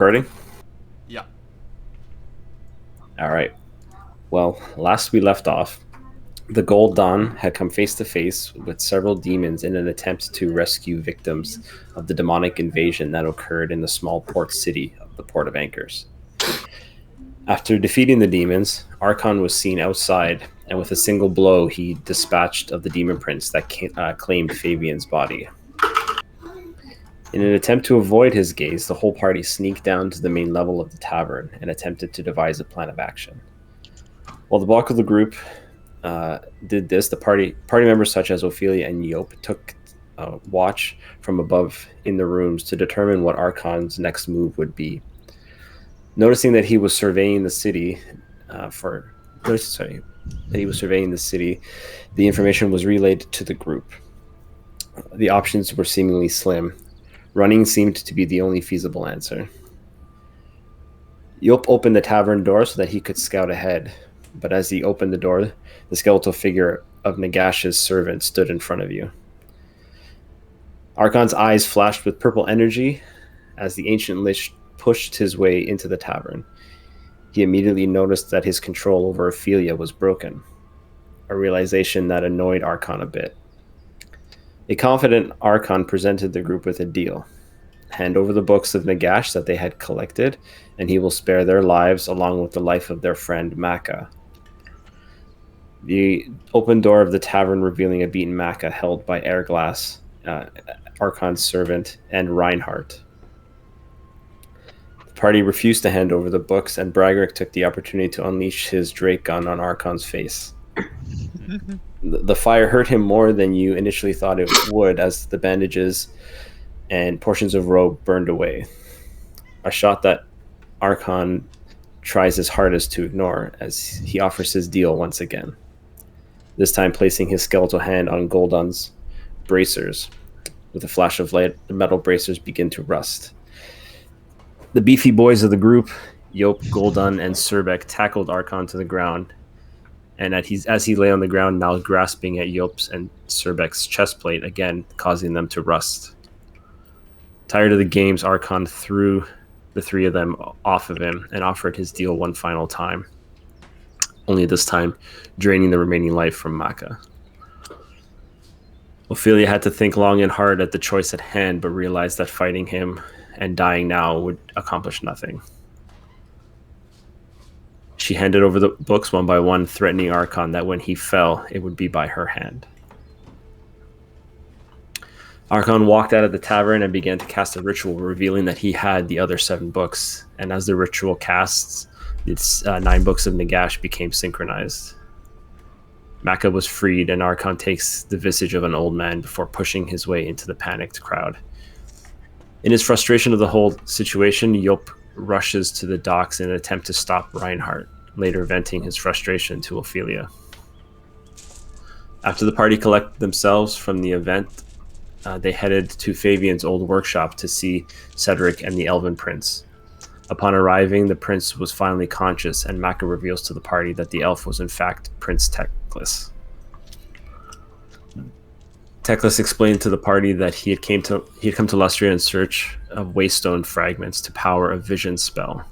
Recording? Yeah. All right. Well, last we left off, the Gold Dawn had come face to face with several demons in an attempt to rescue victims of the demonic invasion that occurred in the small port city of the Port of Anchors. After defeating the demons, Archon was seen outside, and with a single blow, he dispatched of the demon prince that claimed Fabian's body. In an attempt to avoid his gaze, the whole party sneaked down to the main level of the tavern and attempted to devise a plan of action. While the bulk of the group did this, the party members such as Ophelia and Yop took watch from above in the rooms to determine what Archon's next move would be. Noticing that he was surveying the city, the information was relayed to the group. The options were seemingly slim. Running seemed to be the only feasible answer. Yop opened the tavern door so that he could scout ahead, but as he opened the door, the skeletal figure of Nagash's servant stood in front of you. Archon's eyes flashed with purple energy as the ancient lich pushed his way into the tavern. He immediately noticed that his control over Ophelia was broken, a realization that annoyed Archon a bit. A confident Archon presented the group with a deal. Hand over the books of Nagash that they had collected, and he will spare their lives along with the life of their friend Maka. The open door of the tavern revealing a beaten Maka held by Airglass, Archon's servant, and Reinhardt. The party refused to hand over the books, and Bragrick took the opportunity to unleash his Drake gun on Archon's face. The fire hurt him more than you initially thought it would, as the bandages and portions of robe burned away. A shot that Archon tries his hardest to ignore as he offers his deal once again, this time placing his skeletal hand on Goldun's bracers. With a flash of light, the metal bracers begin to rust. The beefy boys of the group, Yop, Goldun, and Surbek, tackled Archon to the ground, and as he lay on the ground, now grasping at Yop's and Surbek's chest plate, again causing them to rust. Tired of the games, Archon threw the three of them off of him and offered his deal one final time, only this time draining the remaining life from Maka. Ophelia had to think long and hard at the choice at hand, but realized that fighting him and dying now would accomplish nothing. She handed over the books one by one, threatening Archon that when he fell, it would be by her hand. Archon walked out of the tavern and began to cast a ritual, revealing that he had the other 7 books, and as the ritual casts, its 9 books of Nagash became synchronized. Maka was freed, and Archon takes the visage of an old man before pushing his way into the panicked crowd. In his frustration of the whole situation, Yop rushes to the docks in an attempt to stop Reinhardt, later venting his frustration to Ophelia. After the party collected themselves from the event, they headed to Fabian's old workshop to see Cedric and the Elven Prince. Upon arriving, the prince was finally conscious, and Maka reveals to the party that the elf was in fact Prince Teclis. Teclis explained to the party that he had come to Lustria in search of Waystone fragments to power a vision spell.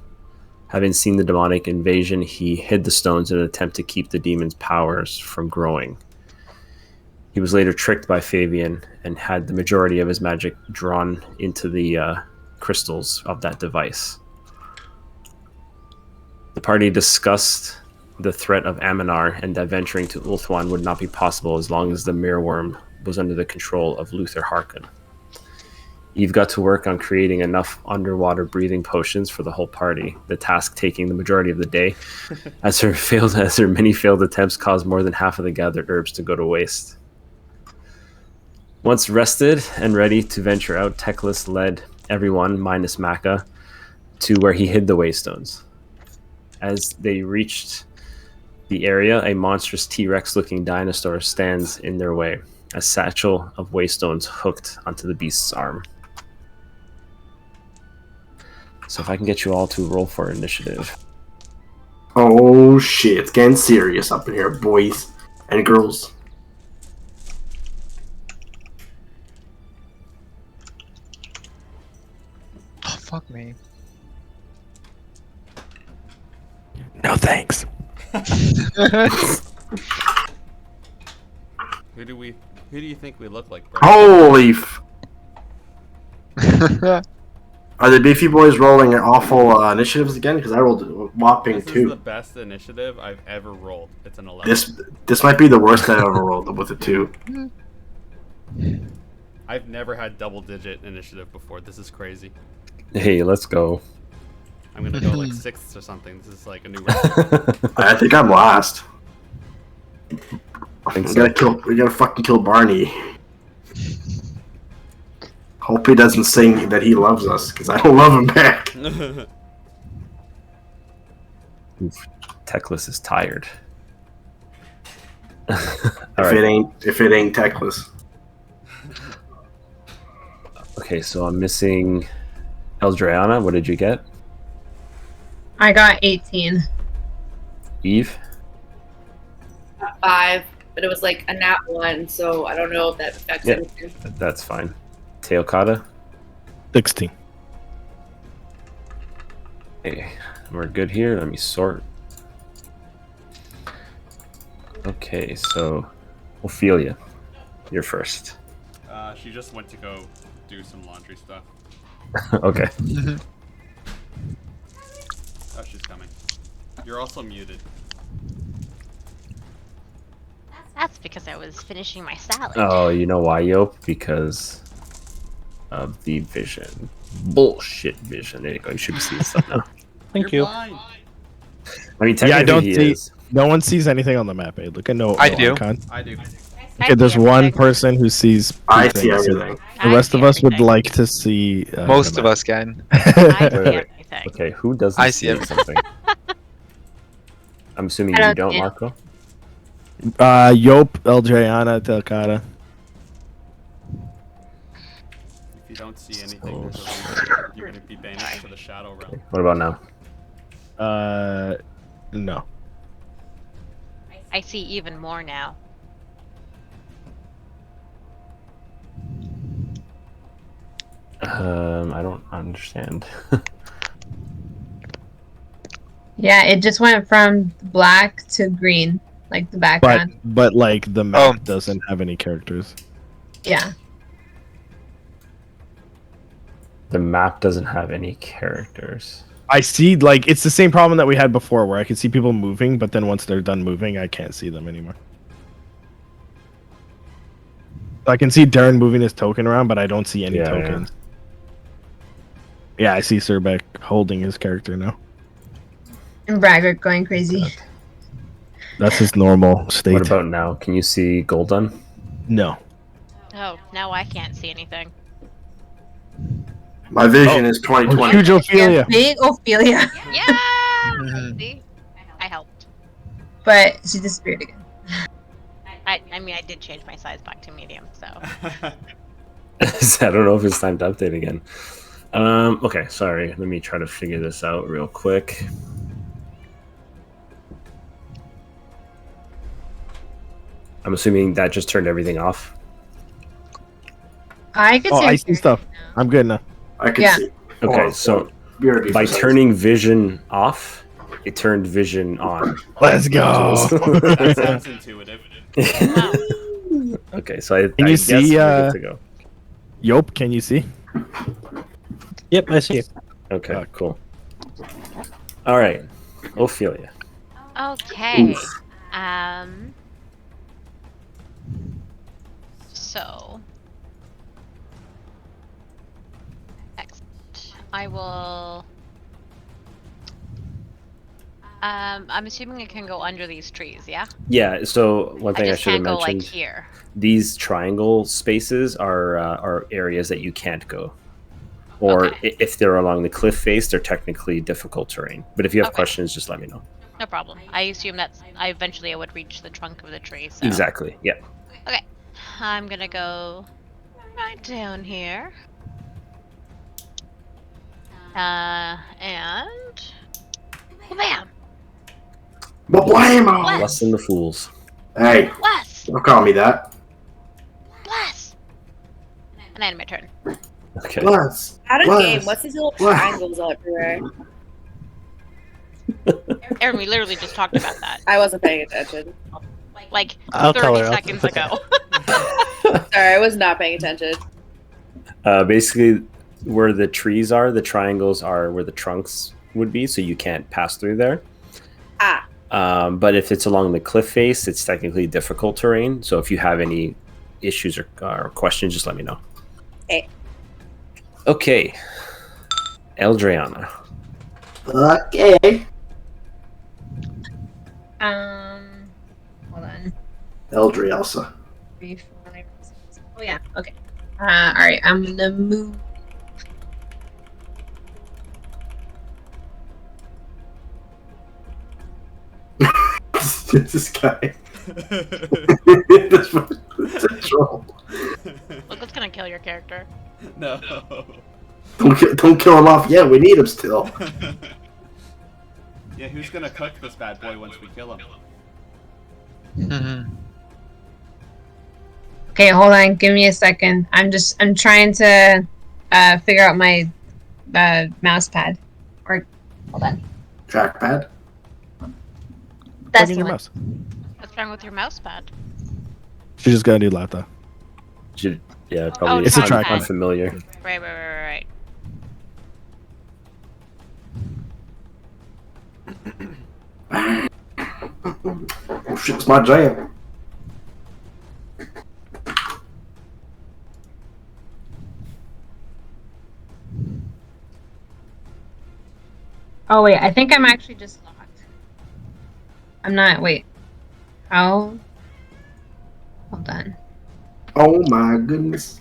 Having seen the demonic invasion, he hid the stones in an attempt to keep the demon's powers from growing. He was later tricked by Fabian and had the majority of his magic drawn into the crystals of that device. The party discussed the threat of Aminar and that venturing to Ulthuan would not be possible as long as the Mirrorworm was under the control of Luther Harkon. Eve got to work on creating enough underwater breathing potions for the whole party, the task taking the majority of the day, as her many failed attempts caused more than half of the gathered herbs to go to waste. Once rested and ready to venture out, Teclis led everyone, minus Maka, to where he hid the Waystones. As they reached the area, a monstrous T-Rex-looking dinosaur stands in their way, a satchel of Waystones hooked onto the beast's arm. So if I can get you all to roll for initiative. Oh shit, it's getting serious up in here, boys and girls. Oh, fuck me. thanks. Who do you think we look like, bro? Holy Are the Beefy Boys rolling awful initiatives again? Because I rolled a whopping This is 2. the best initiative I've ever rolled. It's an 11. This might be the worst I've ever rolled with a 2. I've never had double-digit initiative before. This is crazy. Hey, let's go. I'm gonna go like 6th or something. This is like a new record. I think I'm last. I think We so. gotta fucking kill Barney. Hope he doesn't sing that he loves us, because I don't love him back. Oof, Teclis is tired. If it ain't Teclis. Okay, so I'm missing Eldriana. What did you get? I got 18. Eve? 5, but it was like a nat 1, so I don't know if that affects Yeah. anything. That's fine. Teokata? 16. Hey, we're good here. Let me sort. Okay, so Ophelia, you're first. She just went to go do some laundry stuff. Okay. Oh, she's coming. You're also muted. That's because I was finishing my salad. Oh, you know why, Yope? Because of the vision. Bullshit vision. There you go. You should be seeing stuff now. Thank You're you. blind. I mean, Yeah, I technically don't he see- is. No one sees anything on the map. Eh? Look at no. I no do. icon. I do. Okay, there's see one everything. person who sees. two I see things. everything. The rest of us would everything. like to see. Most the of map. us can. I see Wait. everything. Okay, who doesn't I see everything. something? I'm assuming I you don't don't, see it. Marco? Yope, Eldriana, Telcata. If you don't see anything, Oh. there's a reason you're gonna be banished to the Shadow Realm. What about now? No. I see even more now. I don't understand. Yeah, it just went from black to green, like the background. But like the map Oh. doesn't have any characters. Yeah. The map doesn't have any characters. I see, like, it's the same problem that we had before, where I could see people moving, but then once they're done moving, I can't see them anymore. I can see Darren moving his token around, but I don't see any Yeah, tokens. Yeah, I see Surbeck holding his character now. And Braggart going crazy. That's his normal state. What about now? Can you see Golden? No. Oh, now I can't see anything. My vision is 2020. Huge Ophelia. Yeah, big Ophelia. Yeah! Mhm. See? I helped. But she disappeared again. I mean, I did change my size back to medium, so. I don't know if it's time to update again. Okay, sorry. Let me try to figure this out real quick. I'm assuming that just turned everything off. I could Oh, see. I see stuff. I'm good now. I can Yeah. see. Okay, Oh, so BRB by for size. turning vision off, it turned vision on. Let's go. That sounds intuitive. Okay, so I Can you guess see, we're good to go. Yope, can you see? Yep, I see it. Okay, cool. All right, Ophelia. Okay. Oof. So. Excellent. I will. I'm assuming it can go under these trees, yeah? Yeah. So one I thing I just should have can't go mentioned: like here. these triangle spaces are areas that you can't go, or Okay. if they're along the cliff face, they're technically difficult terrain. But if you have Okay. questions, just let me know. No problem. I assume that I eventually would reach the trunk of the tree. So. Exactly. Yeah. Okay. I'm gonna go right down here. And bam! Blamo! Less than the fools. Hey, Bless! don't call me that. Bless! And I end my turn. Okay. Bless. Out of Bless. game. What's these little Bless. triangles everywhere? Aaron, we literally just talked about that. I wasn't paying attention. Like I'll tell 30 her. seconds It's okay. ago. Sorry, I was not paying attention. Basically, where the trees are, the triangles are where the trunks would be, so you can't pass through there. Ah. But if it's along the cliff face, it's technically difficult terrain. So if you have any issues or questions, just let me know. Okay. Okay. Eldriana. Okay. Hold on. Eldrielsa. 3, 5, 6. Oh yeah. Okay. All right. I'm gonna move. This guy. This is a troll. Look what's gonna kill your character. No. Don't kill him off yet. We need him still. Yeah, who's gonna cook this bad boy once we kill him? Okay, hold on. Give me a second. I'm trying to figure out my mouse pad. Or hold on. Trackpad. That's Plug in the your one. mouse. What's wrong with your mouse pad? She's just got a new laptop. Yeah, probably It's a track. unfamiliar. Right. Oh shit, it's my jam. Oh wait, I think I'm actually just locked. I'm not. Wait. How? Hold on. Oh my goodness.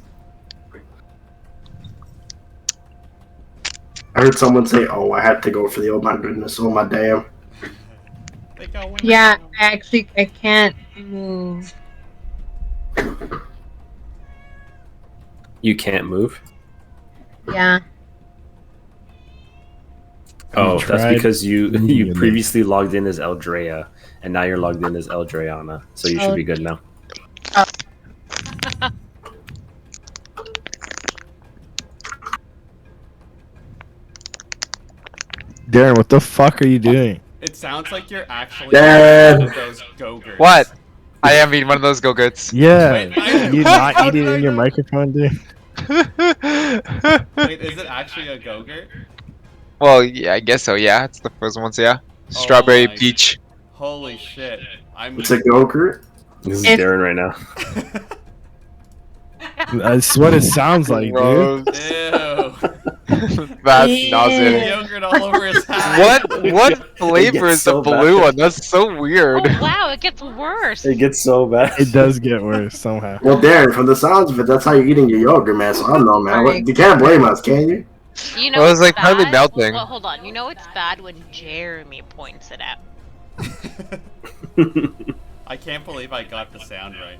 I heard someone say, oh, I had to go for the oh my goodness, oh my damn. Yeah, I can't move. You can't move? Yeah. Oh, You that's tried because you moving it. previously logged in as Eldrea, and now you're logged in as Eldreana, so you should be good now. Darren, what the fuck are you doing? It sounds like you're actually Dad. one of those go-gurts. What? I am eating one of those go-gurts. Yeah, Wait, I- you how not did eating I in your know? microphone, dude. Wait, is it actually a go-gurt? Well, yeah, I guess so. Yeah, it's the frozen ones. Yeah, strawberry, my- peach. Holy shit. I'm It's a go-gurt. This is If- Darren right now. That's what it sounds like, dude. Gross. Ew. That's Ew. nauseating. Yogurt all over his hat. What flavor is so the blue bad. one? That's so weird. Oh wow, it gets worse. It gets so bad. It does get worse somehow. Well, Darren, from the sounds of it, that's how you're eating your yogurt, man. So I don't know, man. You can't blame us, can you? You know Well, it's what's like hardly bad? melting. Well, hold on. You know it's bad when Jeremy points it out. I can't believe I got the sound right.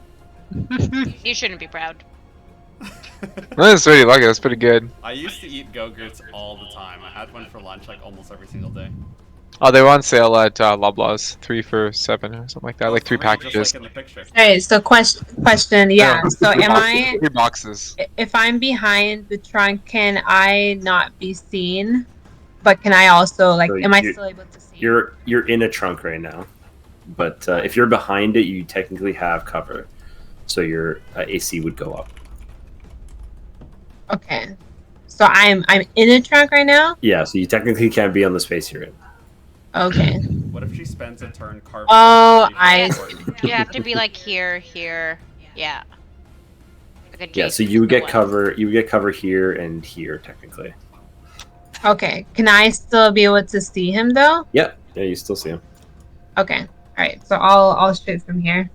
You shouldn't be proud. That's really lucky. That's pretty good. I used to eat go-gurts all the time. I had one for lunch like almost every single day. Oh, they were on sale at Loblaws, 3 for $7 or something like that, like 3 Just like packages. in the picture. Alright, so question, yeah. So am I, 3 boxes. if I'm behind the trunk, can I not be seen? But can I also, like, So am I you- still able to see? You're in a trunk right now, but if you're behind it, you technically have cover, so your AC would go up. Okay. So I'm in a trunk right now? Yeah, so you technically can't be on the space you're in. Okay. What if she spends a turn carving? Oh, out the I keyboard? You have to be like here. Yeah. Like a Yeah, so Jason you would get Momoa. cover. You would get cover here and here technically. Okay. Can I still be able to see him though? Yeah, you still see him. Okay. Alright, so I'll shoot from here.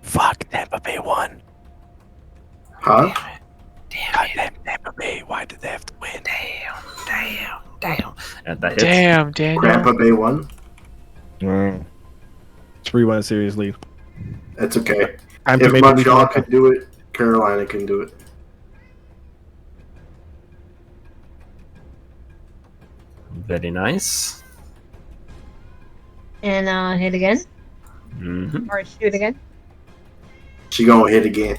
Fuck, Tampa Bay won. Huh? Goddamn Tampa Bay. Why did they have to win? Damn. And that hits. Damn, Daniel. Grandpa Bay won. Mm. 3-1 series lead. That's okay. Time to If make Montreal could do it, Carolina can do it. Very nice. And I'll hit again. Mm-hmm. Or shoot again. She gonna hit again.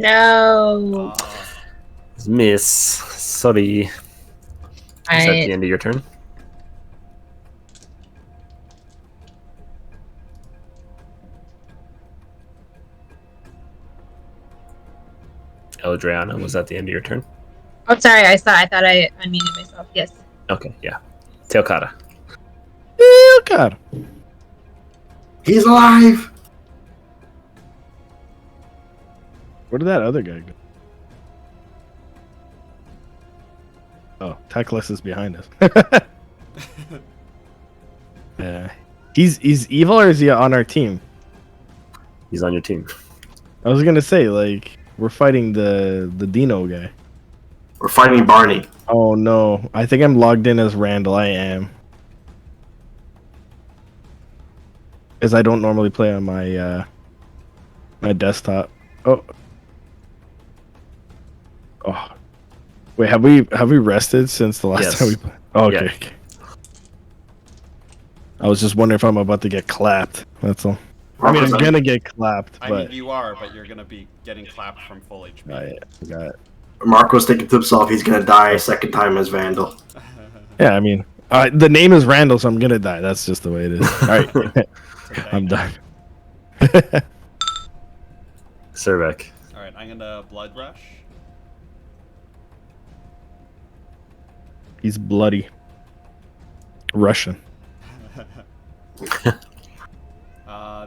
No. Miss. Sorry. Is that the end of your turn? Eldriana, was that the end of your turn? Oh, sorry. I thought I unmuted myself. Yes. Okay, yeah. Teokara. Oh God. He's alive. Where did that other guy go? Oh, Teclis is behind us. He's evil, or is he on our team? He's on your team. I was gonna say, like, we're fighting the Dino guy. We're fighting Barney. Oh no, I think I'm logged in as Randall. I am, because I don't normally play on my my desktop. Oh, wait, have we rested since the last Yes. time we played? Oh, okay. Yeah. Okay. I was just wondering if I'm about to get clapped. That's all. I mean, I'm gonna get clapped, I but mean, you are, but you're gonna be getting clapped from full HP. I got it. Marco's thinking to himself he's gonna die a second time as Vandal. Yeah, I mean, the name is Randall, so I'm gonna die. That's just the way it is. All right, Okay. I'm done. Cervec. Alright, I'm gonna Blood Rush. He's bloody. Russian.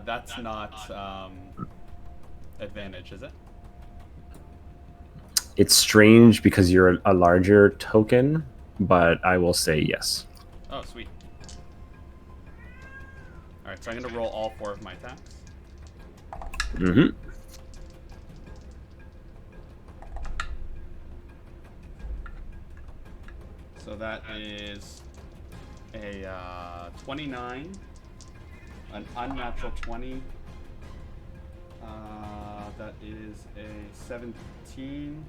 That's not advantage, is it? It's strange because you're a larger token, but I will say yes. Oh, sweet. Alright, so I'm gonna roll all 4 of my attacks. Mm-hmm. So that is a 29, an unnatural 20. That is a 17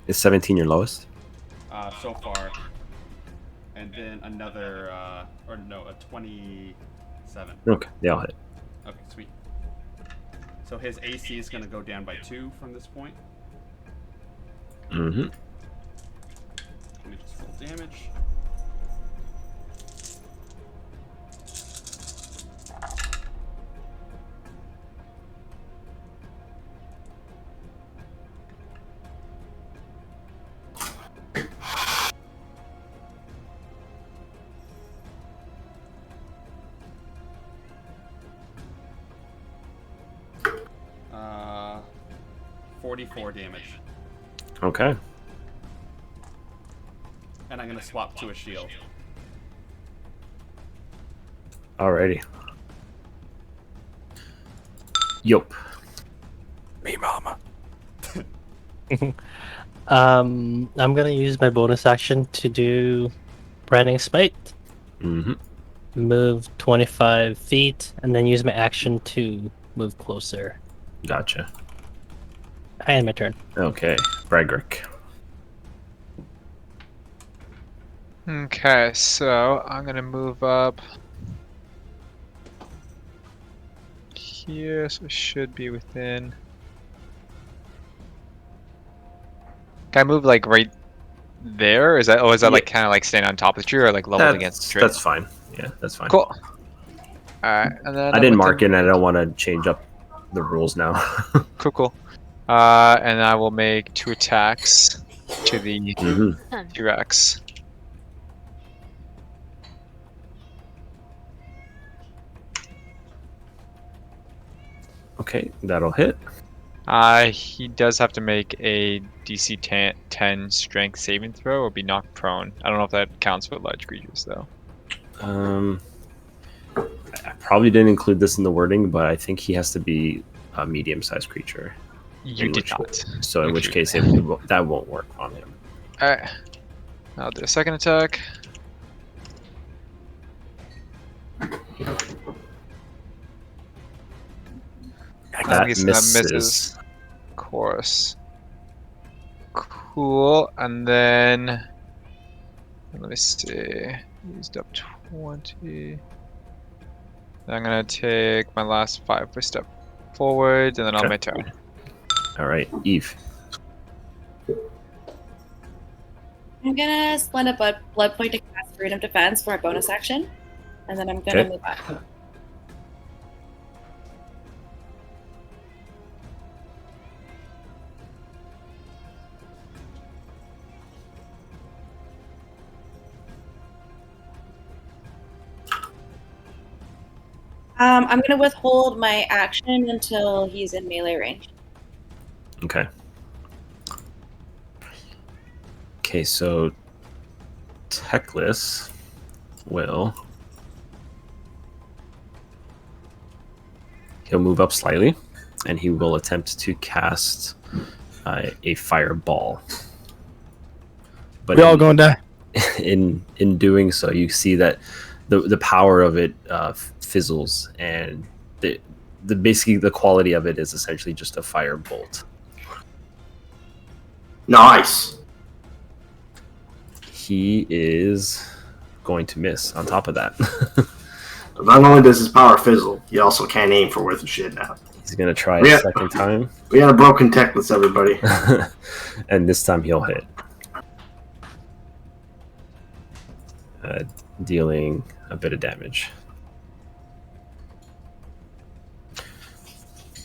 Is 17 your lowest? so far, and then another, or no, a 27. Okay, they all hit. Okay, sweet. So his AC is going to go down by 2 from this point. Mm-hmm. Let me just roll damage. Uh, 44 damage. Okay. And I'm going to swap to a shield. Alrighty. Yup. Me mama. I'm gonna use my bonus action to do Branding Smite. Mm-hmm. Move 25 feet, and then use my action to move closer. Gotcha. I end my turn. Okay. Bragrick. Okay, so I'm gonna move up here, so it should be within. Can I move like right there? Is that, is that like kind of like standing on top of the tree, or like leveled against the tree? That's fine. Yeah, that's fine. Cool. Alright, and then I didn't mark it, and I don't want to change up the rules now. Cool. And I will make 2 attacks to the Mm-hmm. T-Rex. Okay, that'll hit. He does have to make a DC 10 strength saving throw or be knocked prone. I don't know if that counts for large creatures though. I probably didn't include this in the wording, but I think he has to be a medium-sized creature. You did not. So in which case, that won't work on him. Alright. I'll do a second attack. That That misses. Of course. Cool. And then let me see. Used up 20. Then I'm gonna take my last 5 step forward, and then on my turn. All right, Eve. I'm gonna spend a blood point to cast Rune of Defense for a bonus action, and then I'm gonna Okay. move back. I'm gonna withhold my action until he's in melee range. Okay. Okay, so Teclis will. He'll move up slightly, and he will attempt to cast a fireball. But We all gonna die. in doing so, you see that the power of it fizzles, and the basically the quality of it is essentially just a fire bolt. Nice. He is going to miss on top of that. Not only does his power fizzle, he also can't aim for worth of shit now. He's going to try Yeah. a second time. We got a broken Teclis, everybody. And this time he'll hit. Dealing a bit of damage.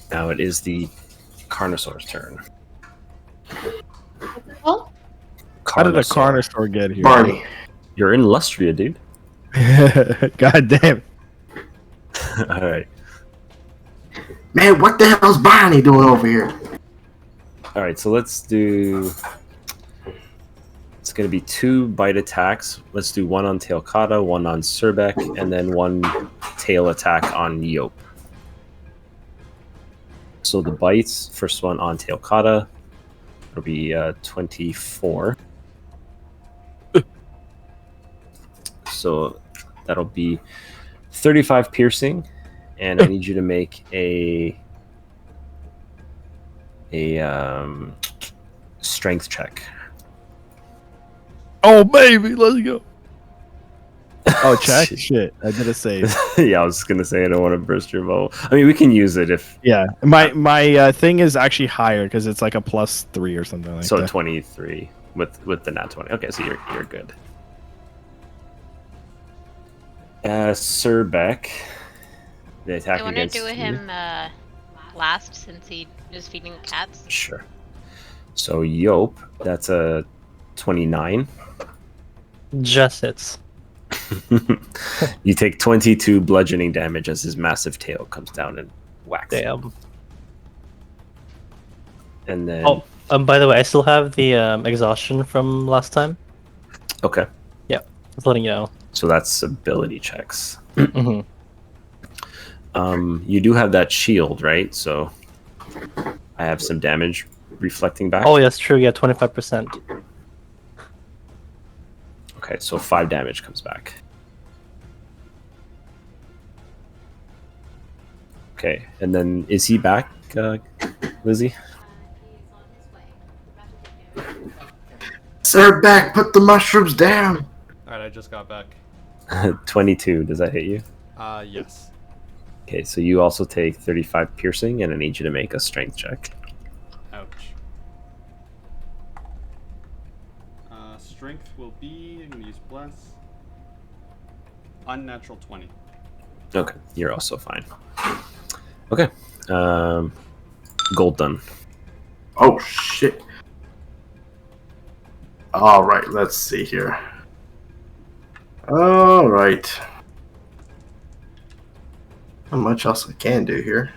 Now it is the Carnosaur's turn. What's it called? How did a Carnosaur get here? Barney. You're in Lustria, dude. God damn. All right. Man, what the hell's Barney doing over here? All right, so let's do... It's going to be 2 bite attacks. Let's do 1 on Teokata, 1 on Surbek, and then 1 tail attack on Yop. So the bites, first one on Teokata, it'll be 24. So that'll be 35 piercing, and I need you to make a strength check. Oh baby, let's go. Oh, check. Shit, I did a save. Yeah, I was gonna say I don't want to burst your bubble. I mean, we can use it if Yeah, my thing is actually higher because it's like a +3 or something like so. that. 23 with the nat 20. Okay, so you're good. Surbek, the attack I want to against do you. him last since he was feeding cats. Sure. So Yop, that's a 29. Just hits. You take 22 bludgeoning damage as his massive tail comes down and whacks you. Damn. And then Oh, by the way, I still have the exhaustion from last time. okay, Just letting you know. so that's ability checks. hmm You do have that shield, right? So I have some damage reflecting back. Oh, yes, true. Yeah, 25%. Okay, so 5 damage comes back. Okay, and then is he back, Lizzie? Sir, back, put the mushrooms down. Alright, I just got back. 22, does that hit you? Yes. Okay, so you also take 35 piercing, and I need you to make a strength check. Ouch. Strength will be, I'm gonna use bless. Unnatural 20. Okay, you're also fine. Okay, gold done. Oh, shit. Alright, let's see here. Alright. Not much else I can do here.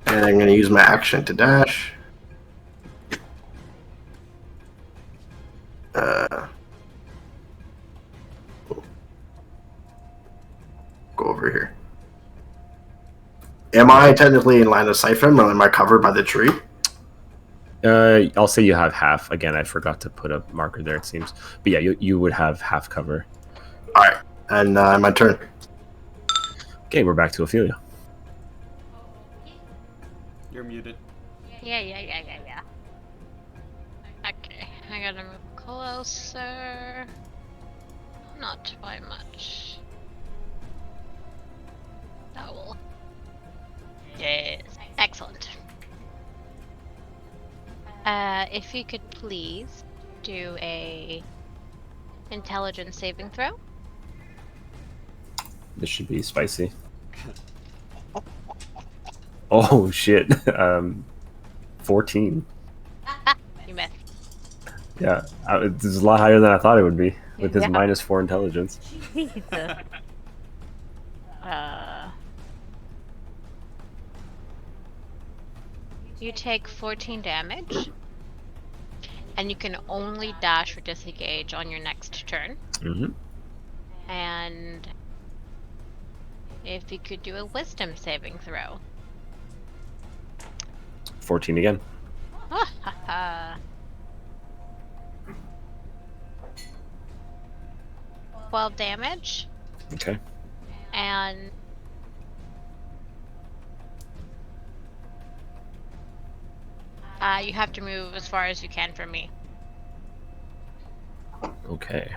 And I'm going to use my action to dash. Go over here. Am I technically in line of sight from him, or am I covered by the tree? I'll say you have half. Again, I forgot to put a marker there, it seems. But yeah, you would have half cover. Alright, and my turn. Okay, we're back to Ophelia. You're muted. Yeah. Okay, I gotta move closer. Not by much. That will. Yes. Excellent. If you could please do a intelligence saving throw. This should be spicy. Oh shit. 14. You missed. Yeah, this is a lot higher than I thought it would be with his Yeah. -4 intelligence. Jesus. You take 14 damage, and you can only dash or disengage on your next turn. Mm-hmm. And if you could do a wisdom saving throw. 14 again. Ah, ha, ha. 12 damage, Okay. and you have to move as far as you can from me. Okay.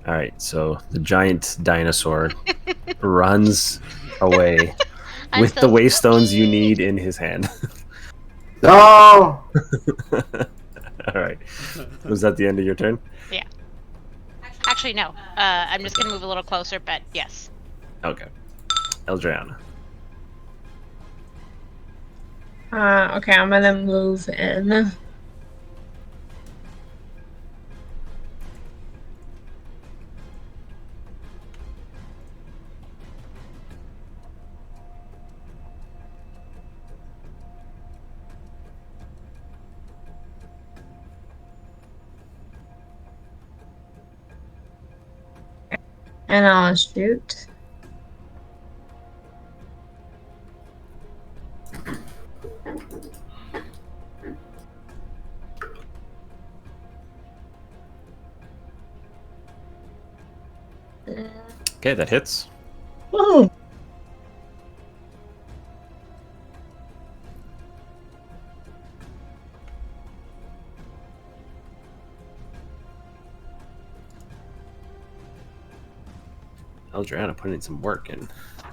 All right. So the giant dinosaur runs away I'm with so the waystones you need in his hand. No! All right. Was that the end of your turn? Yeah. Actually, no. I'm just gonna move a little closer, but yes. Okay. Eldriana. Okay, I'm gonna move in. And I'll shoot. Okay, that hits. Woo! Eldriana putting some work in.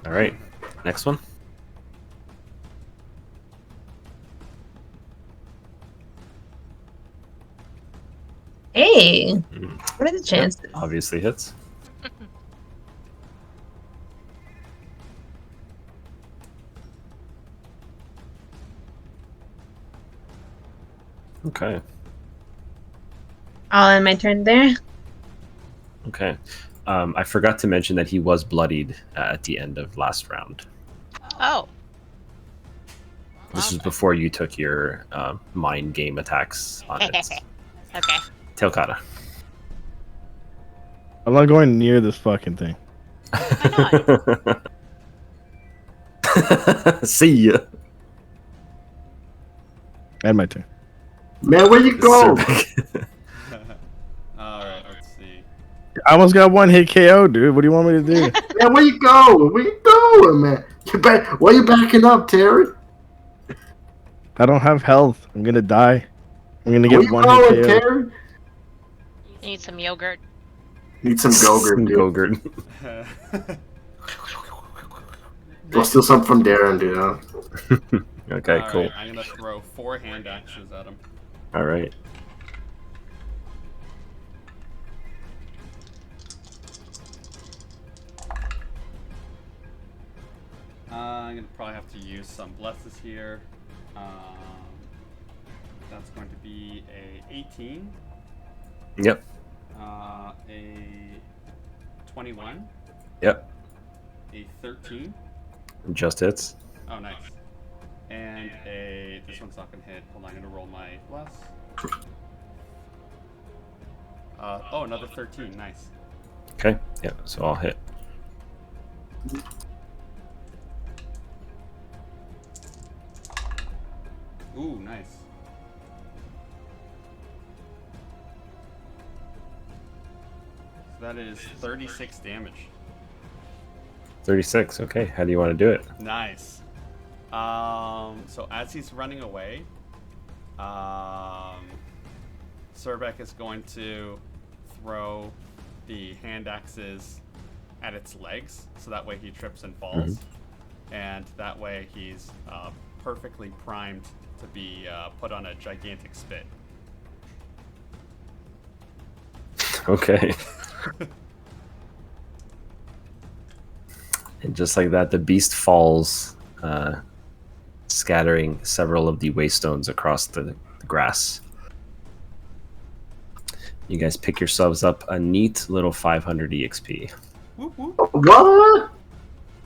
All right. Next one. Hey, Mm. what are the Yep, chances? obviously hits. Okay. I'll end my turn there. Okay. I forgot to mention that he was bloodied at the end of last round. Oh. This was before you took your mind game attacks on it. Okay. Telkata. I'm not going near this fucking thing. Why See ya. And my turn. Man, where you go? Sir- Alright, let's see. I almost got one hit KO, dude. What do you want me to do? Man, where you going? Where you going, man? Why you backing up, Terry? I don't have health. I'm gonna die. I'm gonna Where get you one going, hit KO. Terry? You need some yogurt. Need some Gogurt, dude. Gogurt. We'll steal some from Darren, dude. Huh? Okay, Alright, cool. I'm gonna throw 4 hand axes at him. All right. I'm gonna probably have to use some blesses here. That's going to be a 18, Yep. a 21, Yep. a 13. Just hits. Oh, nice. And this one's not gonna hit. Hold on, I'm gonna roll my bless. Oh, another 13. Nice. Okay. Yeah. So I'll hit. Ooh, nice. So that is 36 damage. 36. Okay. How do you want to do it? Nice. So as he's running away, Surbek is going to throw the hand axes at its legs, so that way he trips and falls, and that way he's perfectly primed to be put on a gigantic spit. Okay. And just like that, the beast falls, scattering several of the waystones across the grass. You guys pick yourselves up a neat little 500 EXP. What?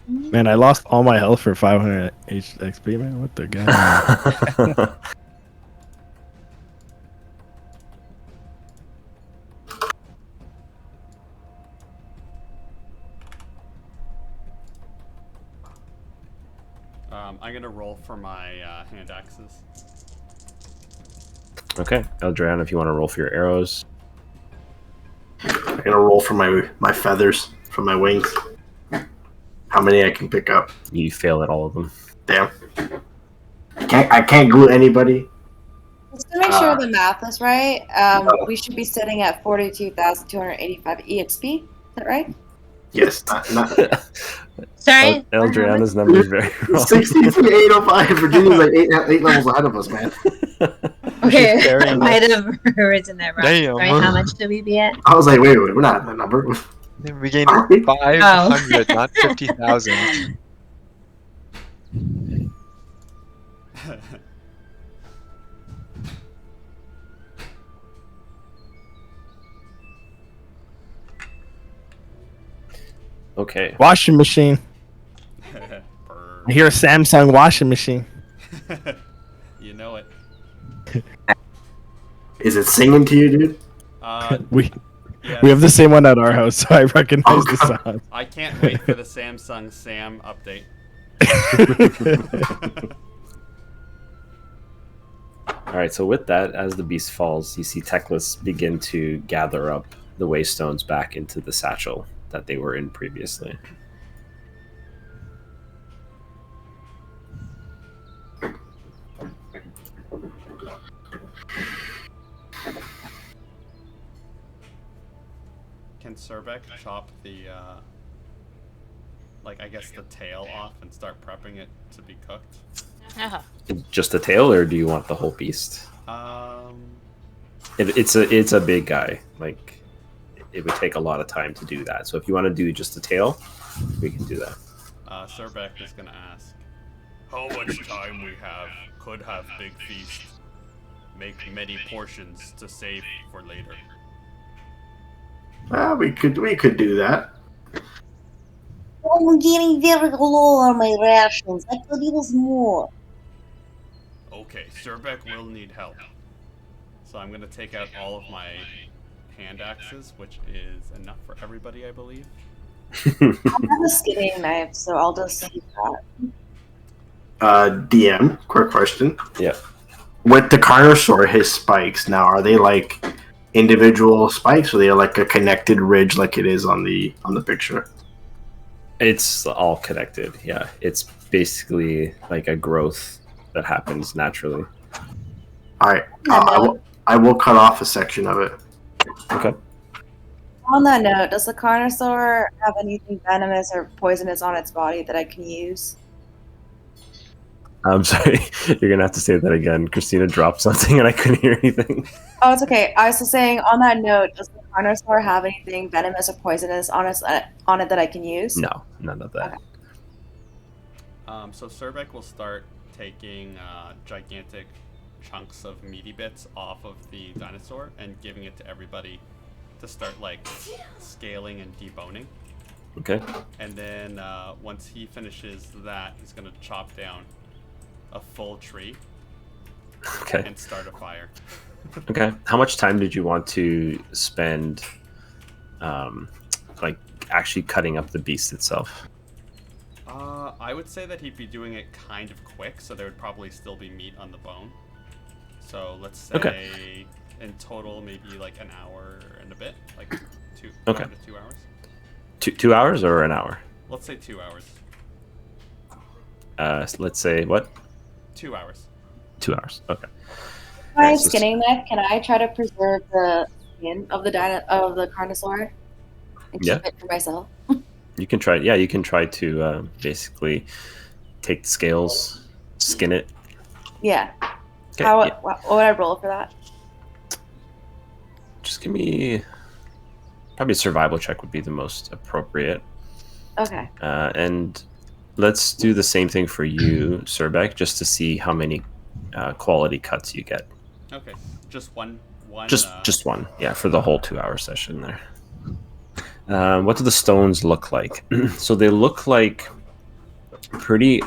Man, I lost all my health for 500 XP, man. What the guy? I'm gonna roll for my hand axes. Okay, Eldran, if you want to roll for your arrows. I'm gonna roll for my feathers from my wings. How many I can pick up? You fail at all of them. Damn. I can't glue anybody. Just to make sure the math is right, we should be sitting at 42,285 EXP. Is that right? Yes. Sorry. Eldriana's number is very wrong. 63,805. Virginia's like eight levels ahead of us, man. Okay, I Very might have written that wrong. Damn. Sorry, how much do we be at? I was like, wait, we're not that number. We gained 500, not 50,000. Okay. Washing machine. I hear a Samsung washing machine. You know it. Is it singing to you, dude? We Yes. we have the same one at our house, so I recognize the sound. I can't wait for the Samsung Sam update. All right, so with that, as the beast falls, you see Teclis begin to gather up the waystones back into the satchel that they were in previously. Can Surbek chop the, I guess the tail off and start prepping it to be cooked? Just the tail, or do you want the whole beast? It's a big guy. Like, it would take a lot of time to do that. So if you want to do just the tail, we can do that. Surbek is gonna ask, how much time we could have big feast. Make many portions to save for later. We could do that. I'm getting very low on my rations. I could use more. Okay, Surbek will need help. So I'm gonna take out all of my hand axes, which is enough for everybody, I believe. I have a skinning knife, so I'll just keep that. DM, quick question. Yeah. With the Carnosaur, his spikes now, are they like individual spikes, or are they like a connected ridge like it is on the picture? It's all connected. Yeah, it's basically like a growth that happens naturally. All right, I will cut off a section of it. Okay. On that note, does the Carnosaur have anything venomous or poisonous on its body that I can use? I'm sorry. You're gonna have to say that again. Christina dropped something and I couldn't hear anything. Oh, it's okay. I was just saying, on that note, does the Carnosaur have anything venomous or poisonous on it that I can use? No, none of that. Okay. So Surbek will start taking gigantic chunks of meaty bits off of the dinosaur and giving it to everybody to start scaling and deboning. Okay. And then once he finishes that, he's gonna chop down a full tree. Okay. And start a fire. Okay. How much time did you want to spend, actually cutting up the beast itself? I would say that he'd be doing it kind of quick, so there would probably still be meat on the bone. So let's say in total, maybe like an hour and a bit, like 2 to 2 hours. 2 hours or an hour? Let's say 2 hours. Let's say what? 2 hours. 2 hours. Okay. My skinning knife, can I try to preserve the skin of the Carnosaur and keep it for myself? You can try. Yeah, you can try to basically take the scales, skin it. Yeah. Okay. How? Yeah. What would I roll for that? Just give me probably a survival check would be the most appropriate. Okay. And let's do the same thing for you, Surbek, just to see how many quality cuts you get. Okay, just one. Just one, yeah, for the whole 2-hour session there. What do the stones look like? So they look like pretty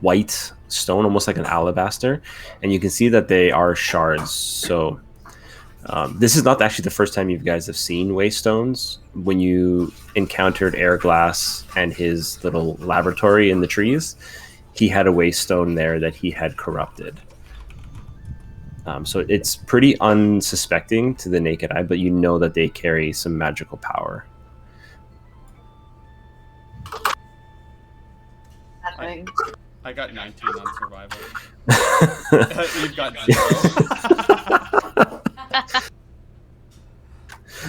white stone, almost like an alabaster, and you can see that they are shards. So this is not actually the first time you guys have seen waystones. When you encountered Airglass and his little laboratory in the trees, he had a waystone there that he had corrupted. So it's pretty unsuspecting to the naked eye, but you know that they carry some magical power. I got 19 on survival. You've got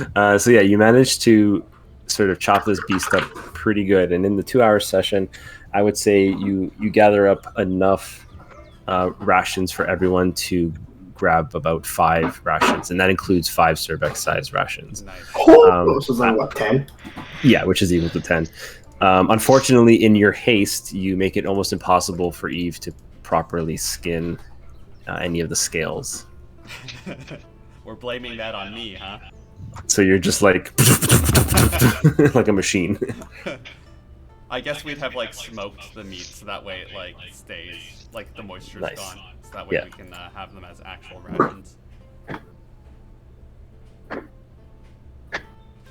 0. So yeah, you managed to sort of chop this beast up pretty good, and in the 2-hour session, I would say you gather up enough rations for everyone to grab about 5 rations, and that includes 5 Surbeck size rations. Nice. So is that what, 10? Yeah, which is equal to 10. Unfortunately, in your haste, you make it almost impossible for Eve to properly skin any of the scales. We're blaming that on me, huh? So you're just like like a machine. I guess we'd have like smoked the meat so that way it like stays, like the moisture's Nice. gone. So that way Yeah. we can have them as actual rations.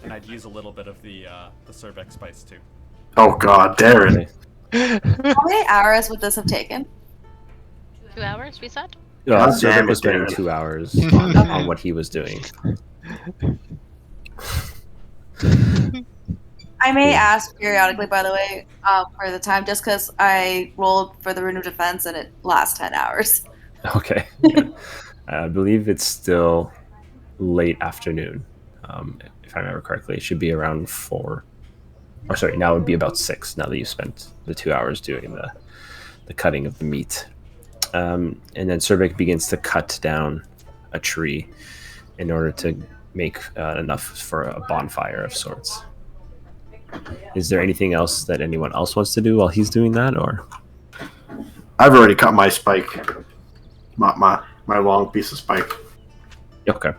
And I'd use a little bit of the Surbeck spice too. Oh god, Darren. How many hours would this have taken? 2 hours, we said? God damn Surbeck it, was spending Darren. 2 hours on what he was doing. I may ask periodically, by the way, for the time, just because I rolled for the rune of defense and it lasts 10 hours. Okay. Yeah. I believe it's still late afternoon. If I remember correctly, it should be around 4. Or sorry, now it would be about 6. Now that you spent the 2 hours doing the cutting of the meat, and then Surbeck begins to cut down a tree in order to make enough for a bonfire of sorts. Is there anything else that anyone else wants to do while he's doing that, or? I've already cut my spike. My long piece of spike. Okay.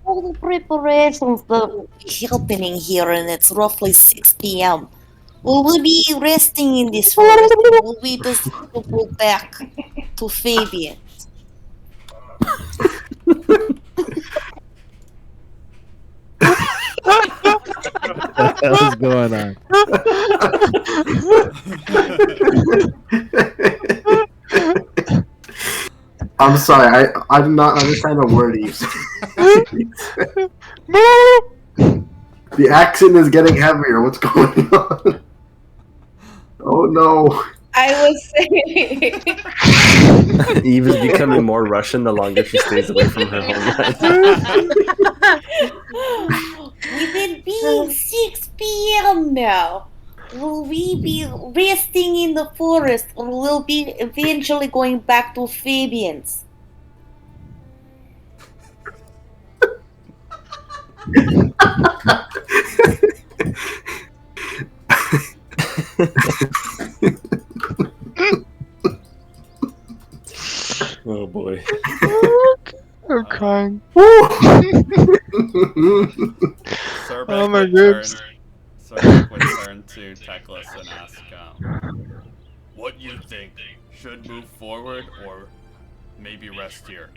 All the preparations that will be happening here, and it's roughly 6 p.m. Will we be resting in this forest, or will we just go back to Fabian? What the hell is going on? I'm sorry, I do not understand a word you said. The accent is getting heavier. What's going on? Oh no. I was saying. Eve is becoming more Russian the longer she stays away from her homeland. With it being 6 p.m. now, will we be resting in the forest, or will we be eventually going back to Fabian's? Oh boy. I'm crying. Surbeck Oh my would goodness. Surbeck would turn to Teclis and ask, what you think? Should move forward or maybe rest here?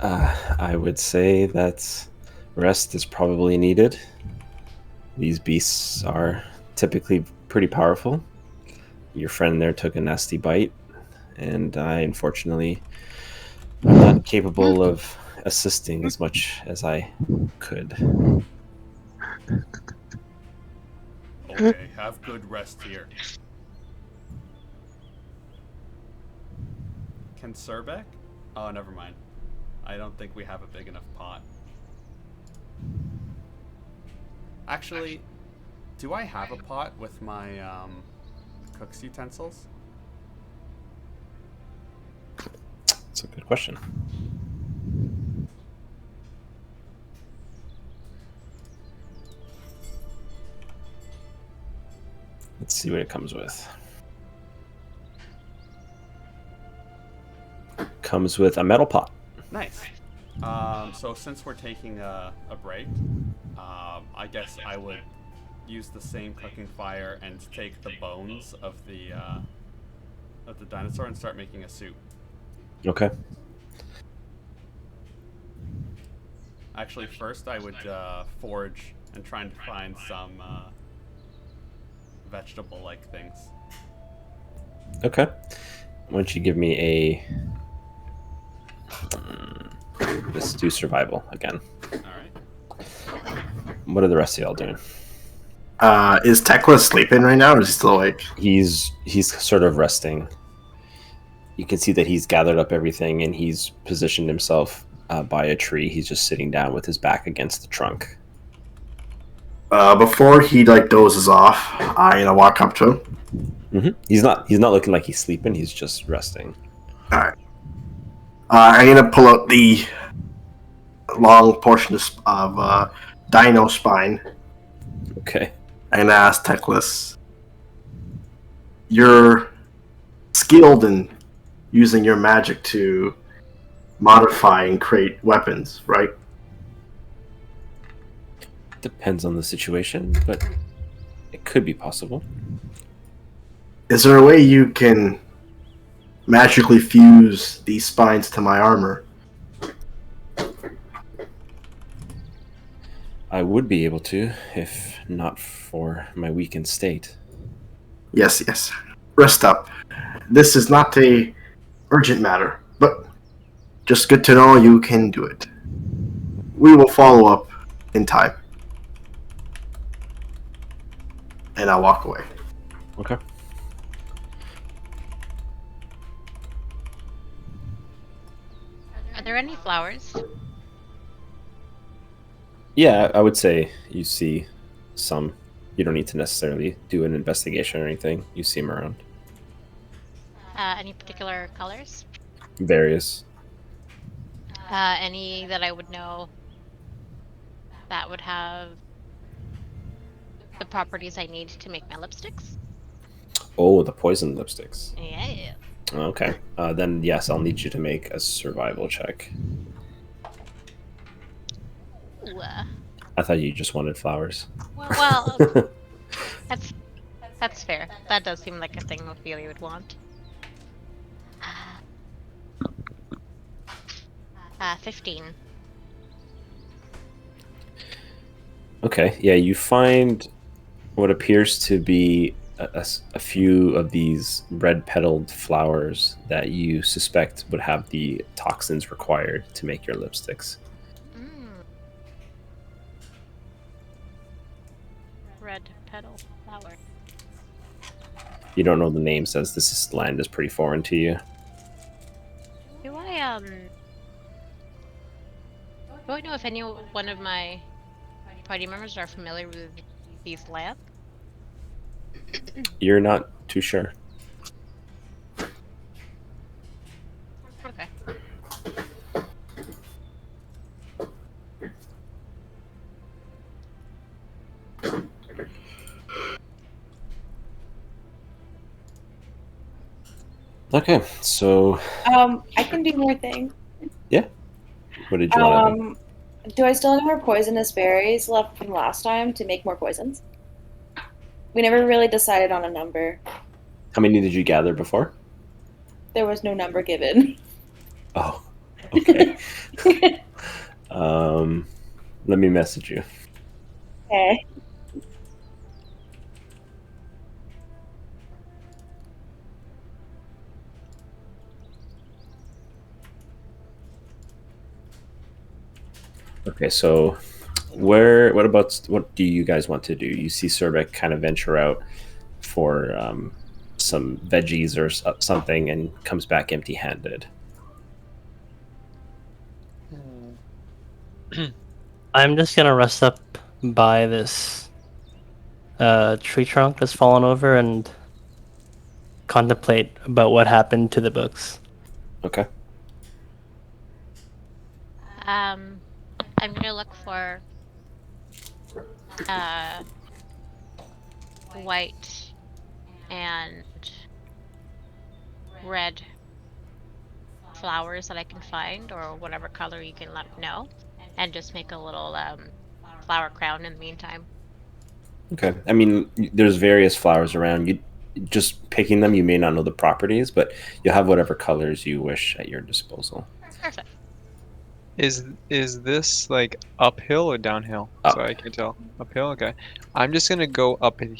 I would say that rest is probably needed. These beasts are typically pretty powerful. Your friend there took a nasty bite, and I unfortunately am not capable of assisting as much as I could. Okay, have good rest here. Can Surbeck? Oh, never mind. I don't think we have a big enough pot. Actually, do I have a pot with my cook's utensils? That's a good question. Let's see what it comes with. Comes with a metal pot. Nice. So since we're taking a break, I guess I would use the same cooking fire and take the bones of the dinosaur and start making a soup. Okay. Actually, first I would forage and try and find some vegetable-like things. Okay. Why don't you give me a... let's do survival again. Alright. What are the rest of y'all doing? Is Tekla sleeping right now, or is he still awake? He's sort of resting. You can see that he's gathered up everything and he's positioned himself by a tree. He's just sitting down with his back against the trunk. Before he dozes off, I walk up to him. Mm-hmm. He's not looking like he's sleeping. He's just resting. All right. I'm gonna pull out the long portion of dino spine. Okay. And ask Teklis, you're skilled in using your magic to modify and create weapons, right? Depends on the situation, but it could be possible. Is there a way you can magically fuse these spines to my armor? I would be able to, if not for my weakened state. Yes. Rest up. This is not a urgent matter, but just good to know you can do it. We will follow up in time. And I'll walk away. Okay. Are there any flowers? Yeah, I would say you see some. You don't need to necessarily do an investigation or anything. You see them around. Any particular colors? Various. Any that I would know that would have the properties I need to make my lipsticks? Oh, the poison lipsticks. Yeah. Okay. Then yes, I'll need you to make a survival check. Ooh, I thought you just wanted flowers. well, that's fair. That does seem like a thing Ophelia would want. 15. Okay, yeah, you find what appears to be a few of these red-petaled flowers that you suspect would have the toxins required to make your lipsticks. Red petal flower. You don't know the names, as land is pretty foreign to you. Do I know if any one of my party members are familiar with these lands? You're not too sure. Okay. Okay, so I can do more things. yeah. What did you want to do? Do I still have more poisonous berries left from last time to make more poisons? We never really decided on a number. How many did you gather before? There was no number given. Oh, okay. Let me message you. Okay. Okay, so what do you guys want to do? You see Surbek kind of venture out for some veggies or something and comes back empty-handed. I'm just gonna rest up by this tree trunk that's fallen over and contemplate about what happened to the books. Okay. I'm gonna look for uh white and red flowers that I can find, or whatever color you can let me know, and just make a little flower crown in the meantime. Okay. I mean, there's various flowers around. You just picking them, you may not know the properties, but you'll have whatever colors you wish at your disposal. Perfect. Is this like uphill or downhill? Up. So I can tell. Uphill, okay. I'm just gonna go up in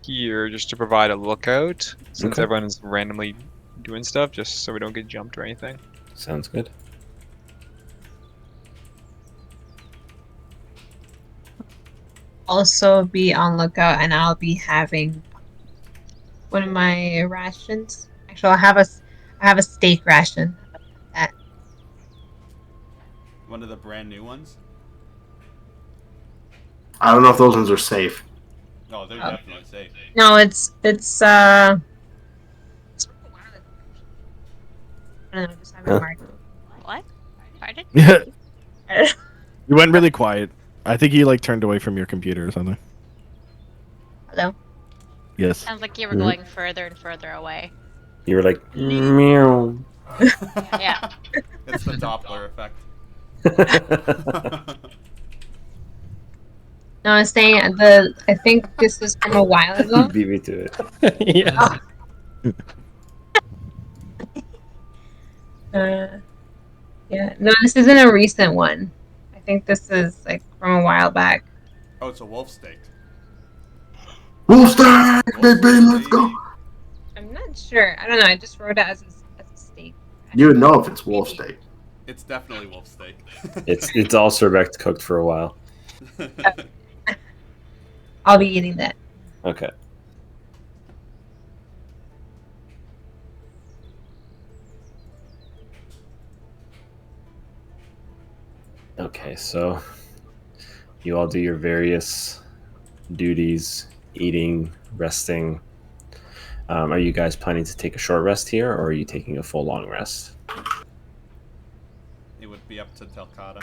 here just to provide a lookout, since Okay. everyone is randomly doing stuff, just so we don't get jumped or anything. Sounds good. Also be on lookout, and I'll be having one of my rations. Actually, I have a steak ration. That One of the brand new ones. I don't know if those ones are safe. Oh, they're definitely safe. no, it's I don't know, just have it Huh. marked. What? Pardon? You went really quiet. I think you like turned away from your computer or something. Hello. Yes. Sounds like you were Mhm. going further and further away. You were like, meow. Yeah. It's the Doppler effect. No, I was saying I think this is from a while ago. Beat me to it. Yeah. Yeah. No, this isn't a recent one. I think this is like from a while back. Oh, it's a wolf steak. Wolf steak, Wolf baby, steak, let's go. baby. I'm not sure. I don't know. I just wrote it as a steak. You would know if it's wolf Maybe. steak. It's definitely wolf steak. It's all Cervec cooked for a while. I'll be eating that. Okay. Okay, so you all do your various duties, eating, resting. Are you guys planning to take a short rest here, or are you taking a full long rest? It would be up to Telcata.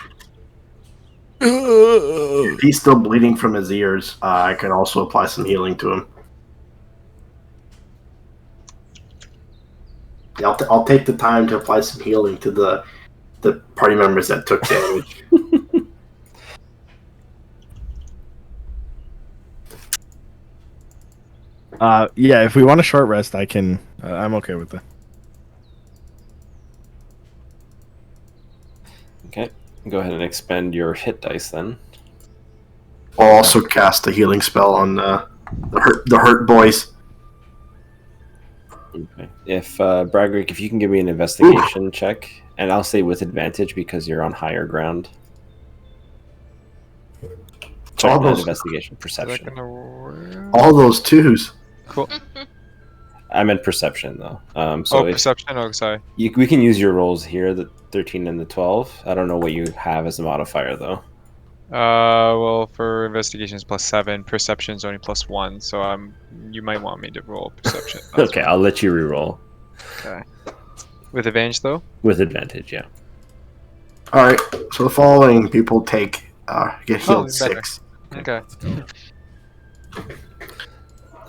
If he's still bleeding from his ears, I can also apply some healing to him. Yeah, I'll take the time to apply some healing to the party members that took damage. Yeah, if we want a short rest, I can. I'm okay with that. Okay, go ahead and expend your hit dice then. I'll also cast a healing spell on the hurt boys. Okay. If Bradrick, if you can give me an investigation check, and I'll say with advantage because you're on higher ground. Sorry, All not those- investigation, Is that perception. gonna work? All those twos. Cool. I meant perception though. So Oh, if perception. Oh, sorry. we can use your rolls here, the 13 and the 12. I don't know what you have as a modifier though. Well, for investigation is +7, perception is only +1, so you might want me to roll perception. That's Okay, I'll let you reroll fine. With advantage though. with advantage. Yeah. All right. So the following people get healed even better. 6. Okay.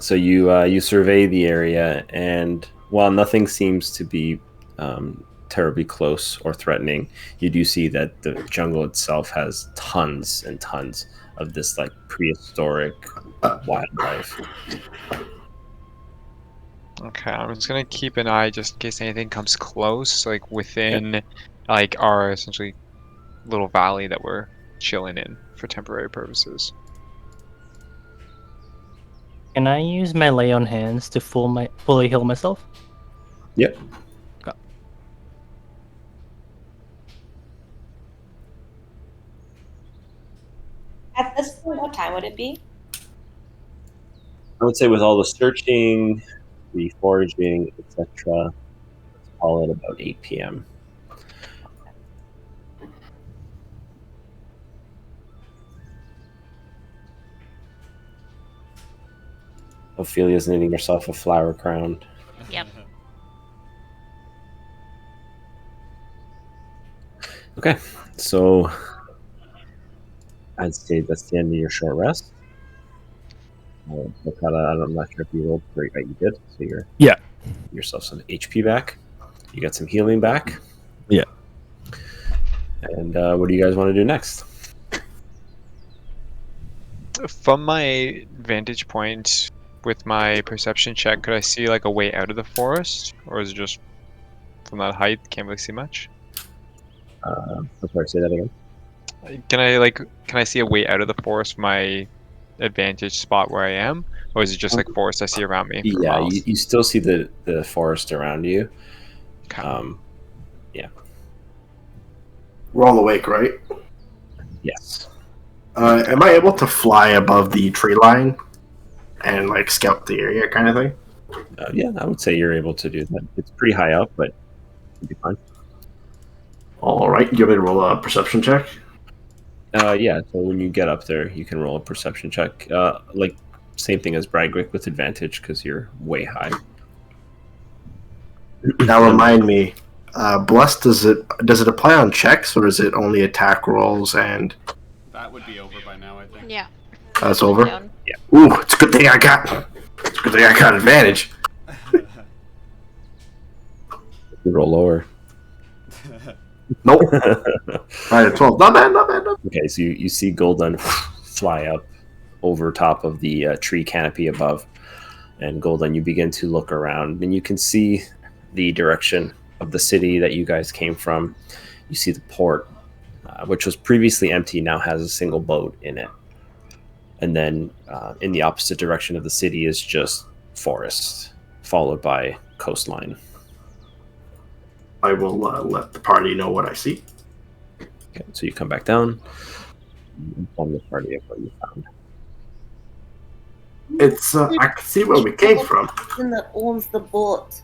So you survey the area, and while nothing seems to be terribly close or threatening, you do see that the jungle itself has tons and tons of this like prehistoric wildlife. Okay, I'm just gonna keep an eye just in case anything comes close, like within, like our essentially little valley that we're chilling in for temporary purposes. Can I use my lay on hands to fully heal myself? Yep. At this point, what time would it be? I would say with all the searching, the foraging, etc., let's call it about 8 p.m. Ophelia's knitting herself a flower crown. Yep. Okay, so I'd say that's the end of your short rest. I'm not sure if you rolled great, right? You did. So you're yourself some HP back. You got some healing back. Yeah. And what do you guys want to do next? From my vantage point with my perception check, could I see like a way out of the forest, or is it just from that height can't really see much? I'm sorry, say that again. Can I see a way out of the forest from my advantage spot where I am, or is it just like forest I see around me for Yeah, miles? you still see the forest around you. Okay. Yeah. We're all awake, right? Yes. Am I able to fly above the tree line and like scout the area, kind of thing? Yeah, I would say you're able to do that. It's pretty high up, but it'll be fine. All right. Do you want me to roll a perception check? Yeah. So when you get up there, you can roll a perception check. Like same thing as Bragwick with advantage because you're way high. Now remind me, blessed does it apply on checks or is it only attack rolls and That would be over by now, I think. Yeah. that's over? Down. Yeah. Ooh, it's a good thing I got. It's a good thing I got advantage. You roll lower. Nope. Right at 12. Not bad. Not bad. Not bad. Okay, so you see Golden fly up over top of the tree canopy above, and Golden, you begin to look around, and you can see the direction of the city that you guys came from. You see the port, which was previously empty, now has a single boat in it. And then in the opposite direction of the city is just forest, followed by coastline. I will let the party know what I see. Okay, so you come back down, inform the party of what you found. It's I can see where we came from. Person that owns the boat.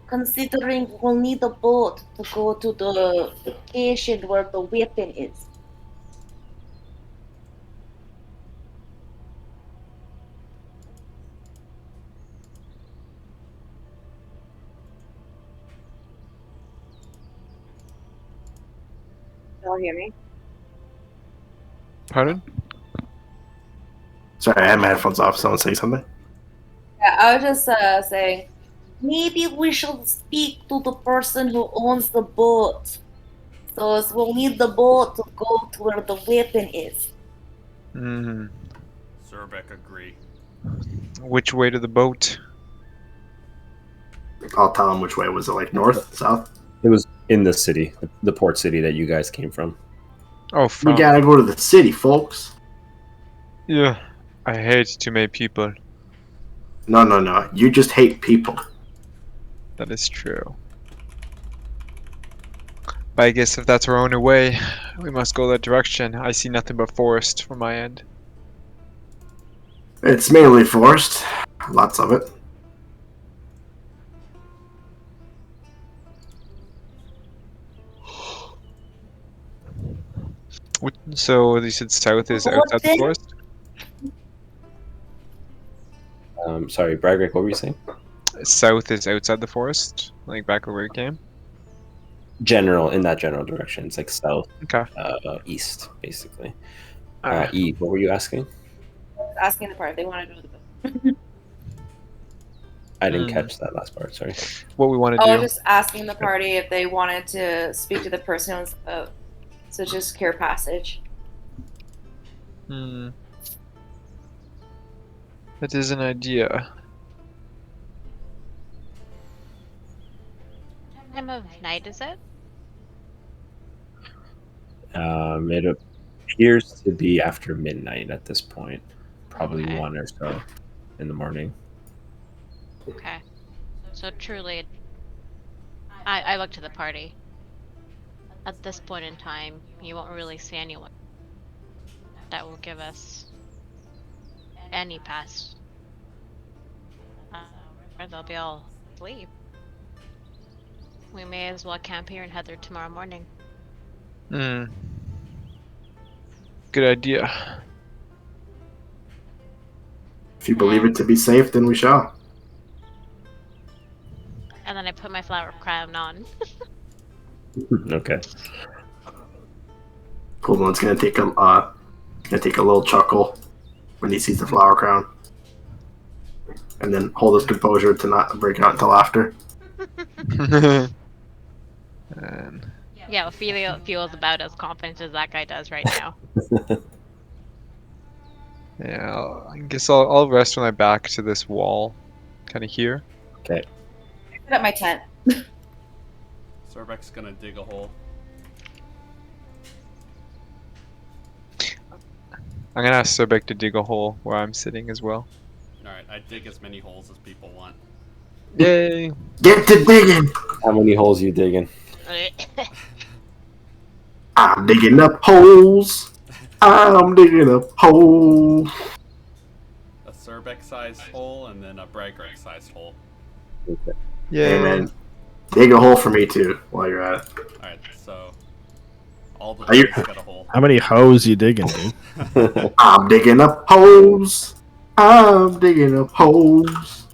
Considering we'll need a boat to go to the location where the weapon is. Y'all hear me? Pardon? Sorry, I had my headphones off. Someone say something. Yeah, I was just saying. Maybe we should speak to the person who owns the boat. So we'll need the boat to go to where the weapon is. Hmm. Zerbeck agree. Which way to the boat? I'll tell him which way. Was it like north, south? It was in the city, the port city that you guys came from. Oh, We from. gotta go to the city, folks. Yeah. I hate too many people. No. You just hate people. That is true. But I guess if that's our only way, we must go that direction. I see nothing but forest from my end. It's mainly forest. Lots of it. So you said south is outside the forest? Sorry, Bragrick, what were you saying? South is outside the forest? Like back where we came? In that general direction. It's like south, Okay. east, basically. Alright. Eve, what were you asking? Asking the part if they want to go to the boat. I didn't catch that last part, sorry. What we want to I do. was just asking the party if they wanted to speak to the person who owns the boat. So just secure passage. Hmm. That is an idea. What time of night is it? It appears to be after midnight at this point. Probably Okay. 1 or so in the morning. Okay. So truly, I look to the party. At this point in time, you won't really see anyone that will give us any pass. Or they'll be all asleep. We may as well camp here and head there tomorrow morning. Hmm. Good idea. If you believe it to be safe, then we shall. And then I put my flower crown on. Okay. Coolman's gonna take a little chuckle when he sees the flower crown, and then hold his composure to not break out into laughter. And Yeah, Ophelia feels about as confident as that guy does right now. yeah, I guess I'll rest my back to this wall, kind of here. Okay. Set up my tent. Sorbek's gonna dig a hole. I'm gonna ask Sobek to dig a hole where I'm sitting as well. Alright, I dig as many holes as people want. Yay! Get to digging! How many holes you digging? I'm digging up holes. I'm digging up holes. A Sorbek-sized hole and then a Bragrek-sized hole. Okay. Yay! Hey man, dig a hole for me too while you're at it. Alright, so all the Are you- holes got a hole. How many hoes you digging, dude? I'm digging up holes. I'm digging up holes.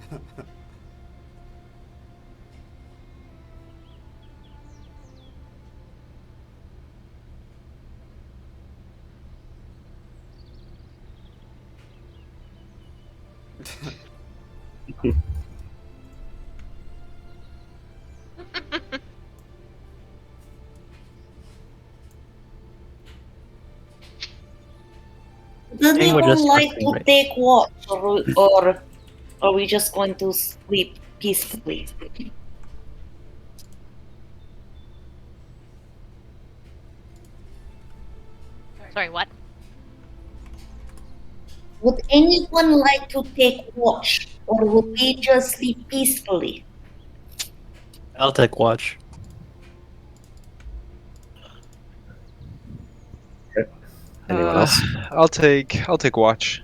Does think we're anyone just like resting, to right? take watch, or are we just going to sleep peacefully? Sorry, what? Would anyone like to take watch, or would we just sleep peacefully? I'll take watch. Anyone else? I'll take watch.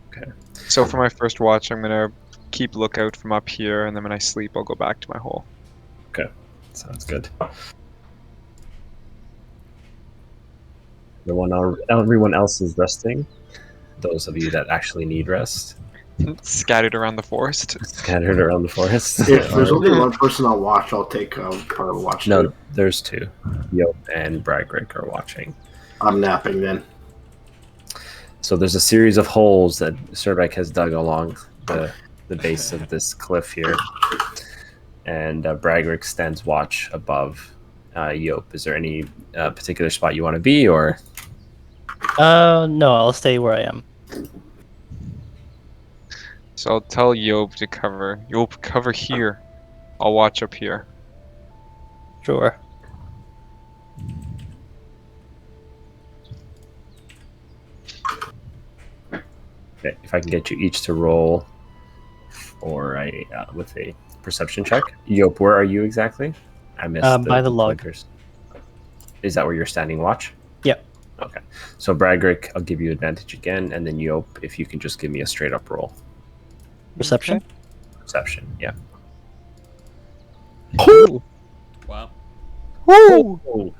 Okay. So for my first watch, I'm gonna keep lookout from up here, and then when I sleep, I'll go back to my hole. Sounds good. Everyone else is resting. Those of you that actually need rest, Scattered around the forest. scattered around the forest. If there's only one person on watch, I'll take part of the watch. No, too. there's two. Yo and Bragrick are watching. I'm napping then. So there's a series of holes that Sorbek has dug along the base of this cliff here, and Bragrick stands watch above Yop. Is there any particular spot you want to be, or? No, I'll stay where I am. So I'll tell Yob to cover. Yob, cover here. I'll watch up here. Sure. Okay, if I can get you each to roll for with a perception check. Yop, where are you exactly? I missed By the log. pointers. Is that where you're standing watch? Yep. Okay. So Bragrick, I'll give you advantage again, and then Yop, if you can just give me a straight up roll. Perception. Perception, yeah. Wow. Oh,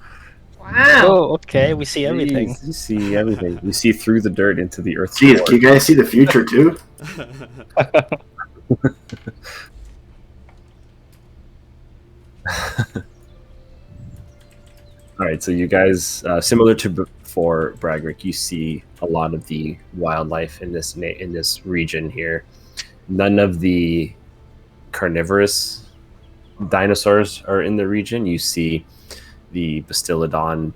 Wow. Oh, okay. We see everything. you see everything. You see through the dirt into the earth's Jeez, core. can you guys see the future too? All right, so you guys, similar to before, Bragrick, you see a lot of the wildlife in this region here. None of the carnivorous dinosaurs are in the region. You see the Bastillodon.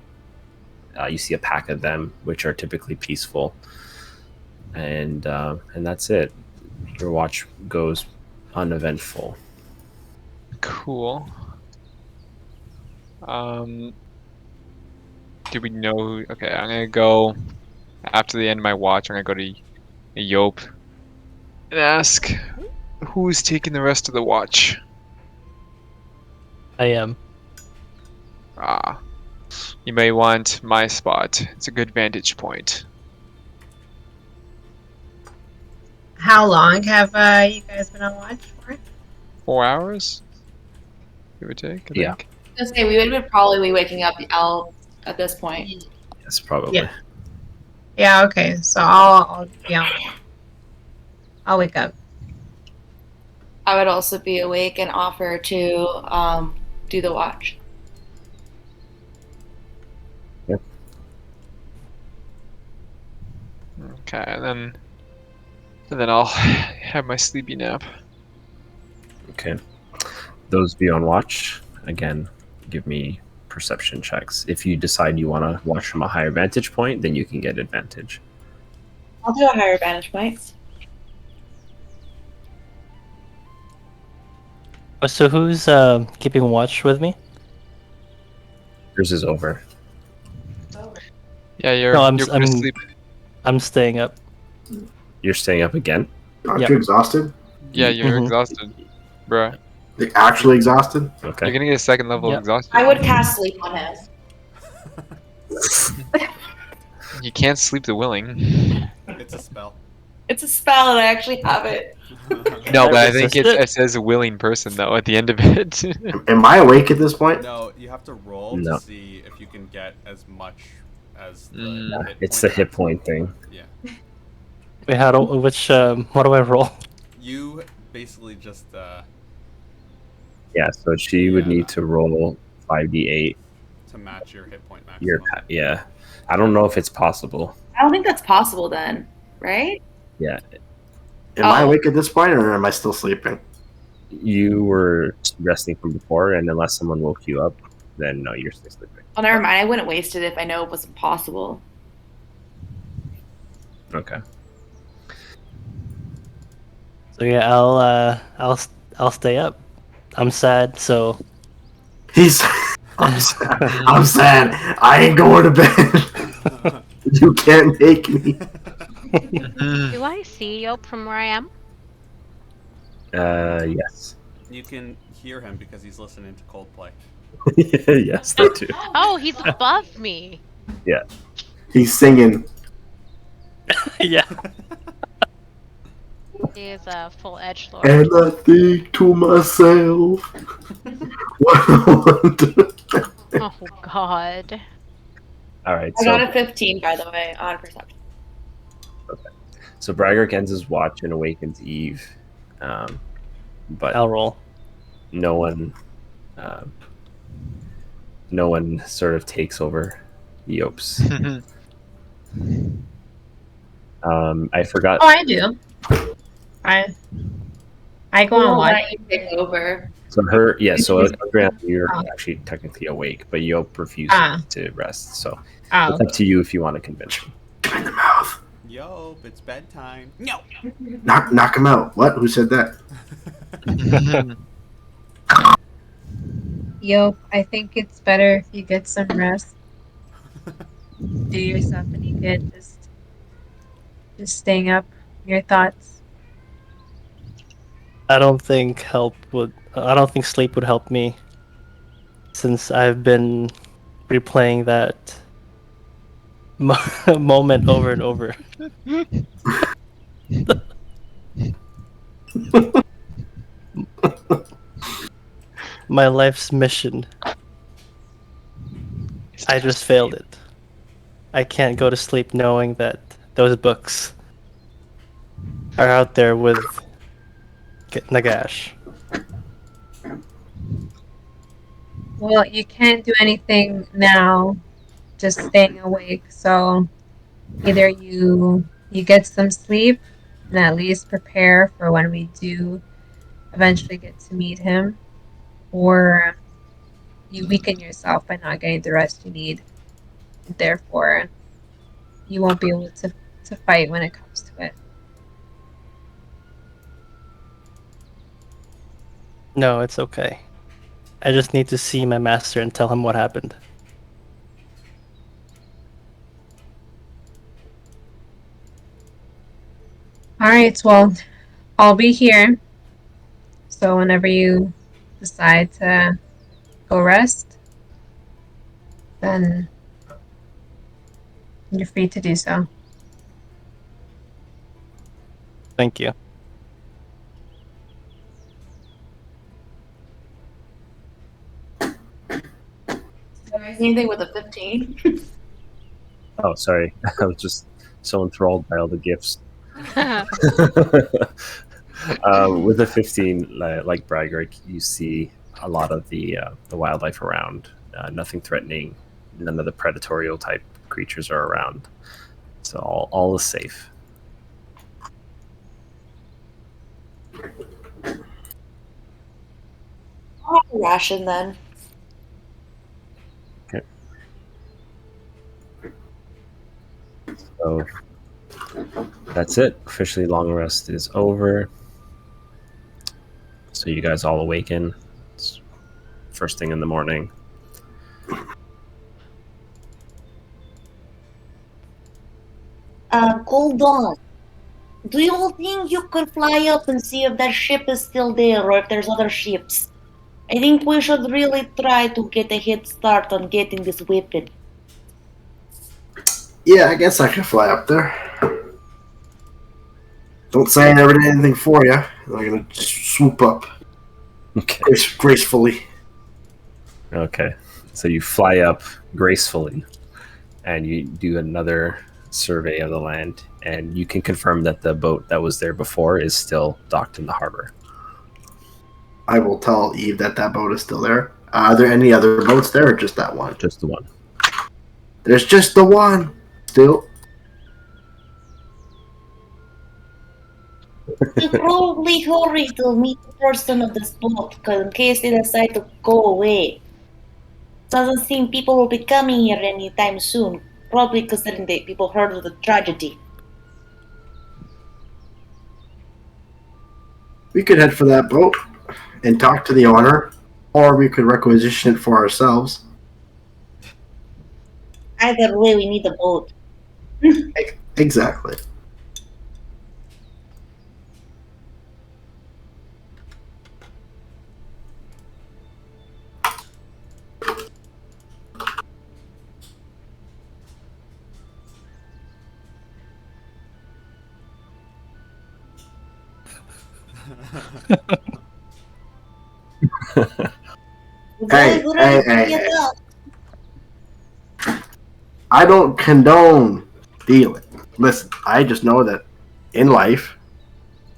You see a pack of them, which are typically peaceful, and that's it. Your watch goes uneventful. Cool. Do we know? Okay, I'm gonna go after the end of my watch. I'm gonna go to Yop and ask who's taking the rest of the watch. I am. Ah, you may want my spot. It's a good vantage point. How long have you guys been on watch for? 4 hours, give or take. I Yeah. think. Just say we would have probably be waking up Al at this point. Yes, probably. Yeah. Yeah. Okay. So I'll be on. I'll wake up. I would also be awake and offer to do the watch. Okay, and then I'll have my sleepy nap. Okay. Those of you on watch, again, give me perception checks. If you decide you want to watch from a higher vantage point, then you can get advantage. I'll do a higher vantage point. So who's keeping watch with me? Yours is over. Yeah, you're No, I'm you're going to I'm sleep. I'm staying up. You're staying up again? Aren't Yep. you exhausted? Yeah, you're Mhm. exhausted, bruh. Like, actually exhausted? Okay. You're gonna get a second level of Yep. exhaustion. I would cast sleep on him. You can't sleep the willing. It's a spell. It's a spell, and I actually have it. No, I but I think resist it says a willing person though at the end of it. Am I awake at this point? No, you have to roll No. to see if you can get as much as the Mm. hit It's point the hit maximum. point thing. Yeah. Wait, what do I roll? You basically just Yeah, so she would Yeah. need to roll 5d8. to match your hit point Your maximum. yeah. I don't know if it's possible. I don't think that's possible then, right? Yeah. Am I Oh. awake at this point, or am I still sleeping? You were resting from before, and unless someone woke you up, then no, you're still sleeping. Well, never mind. I wouldn't waste it if I know it wasn't possible. Okay. So yeah, I'll stay up. I'm sad, so He's. I'm sad. I ain't going to bed. You can't make me. Do I see Yope from where I am? Yes. You can hear him because he's listening to Coldplay. Yes, they do. Oh, he's above me. He's singing. yeah. He is a full edge lord. And I think to myself, what a wonder. Oh God. All right. I So got a 15, by the way, on perception. So Braggart ends his watch and awakens Eve, but I'll roll. no one sort of takes over Yope's. I forgot. Oh, I do. I go on watch. Why don't you take over? So Andrea, you're actually technically awake, but Yope refuses to rest. So Oh, it's up to you if you want to convince him. In the mouth. Yo, it's bedtime. No. Knock him out. What? Who said that? yo, I think it's better if you get some rest. Do yourself any good. Just staying up. Your thoughts. I don't think sleep would help me, since I've been replaying that moment over and over. My life's mission. I just failed it. I can't go to sleep knowing that those books are out there with Nagash. Well, you can't do anything now. Just staying awake. So either you get some sleep and at least prepare for when we do eventually get to meet him, or you weaken yourself by not getting the rest you need. Therefore, you won't be able to fight when it comes to it. No, it's okay. I just need to see my master and tell him what happened. Alright, well, I'll be here. So whenever you decide to go rest, then you're free to do so. Thank you. Anything with a 15? Oh, sorry. I was just so enthralled by all the gifts. With a 15, like Braggart, you see a lot of the wildlife around. Nothing threatening. None of the predatorial type creatures are around. So all is safe. I'll have a ration then. Okay. So that's it. Officially, long rest is over. So you guys all awaken. It's first thing in the morning. Hold on. Do you think you could fly up and see if that ship is still there or if there's other ships? I think we should really try to get a head start on getting this weapon. Yeah, I guess I can fly up there. Don't say I never did anything for you. I'm gonna just swoop up Okay. gracefully. Okay. So you fly up gracefully, and you do another survey of the land, and you can confirm that the boat that was there before is still docked in the harbor. I will tell Eve that boat is still there. Are there any other boats there, or just that one? Just the one. There's just the one. Still. We probably hurry to meet the person of this boat, because in case they decide to go away. Doesn't seem people will be coming here anytime soon. Probably considering that people heard of the tragedy. We could head for that boat and talk to the owner, or we could requisition it for ourselves. Either way, we need a boat. Exactly. Hey. I don't condone stealing. Listen, I just know that in life,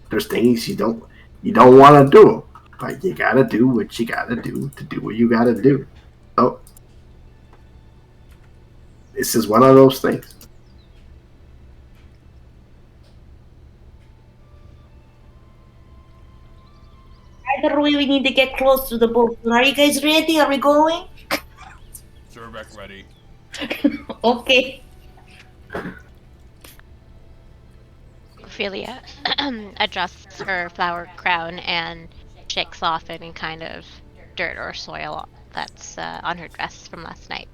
there's things you don't want to do, but you gotta do what you gotta do to do what you gotta do. So this is one of those things. Either way, we need to get close to the boat. Are you guys ready? Are we going? Zerbeck ready. Okay. Ophelia adjusts her flower crown and shakes off any kind of dirt or soil that's on her dress from last night.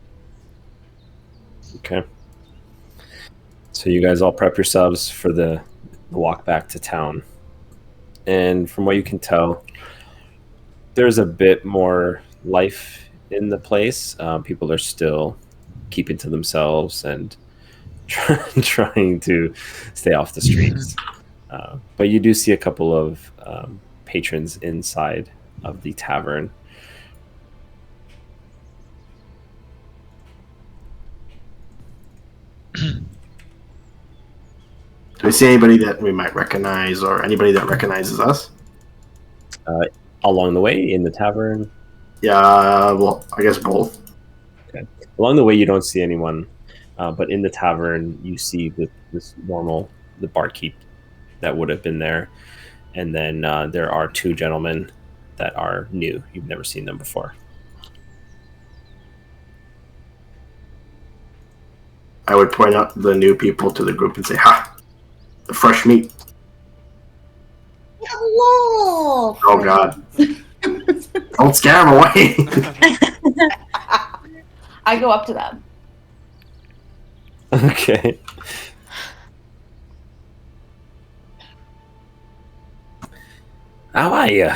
Okay. So you guys all prep yourselves for the walk back to town. And from what you can tell, there's a bit more life in the place. People are still keeping to themselves and trying to stay off the streets. But you do see a couple of patrons inside of the tavern. Do we see anybody that we might recognize, or anybody that recognizes us? Along the way in the tavern? Yeah, well, I guess both. Okay. Along the way, you don't see anyone, but in the tavern, you see the barkeep that would have been there, and then there are two gentlemen that are new. You've never seen them before. I would point out the new people to the group and say, "Ha! The fresh meat." Hello! Oh God! Don't scare them away. I go up to them. Okay. How are you?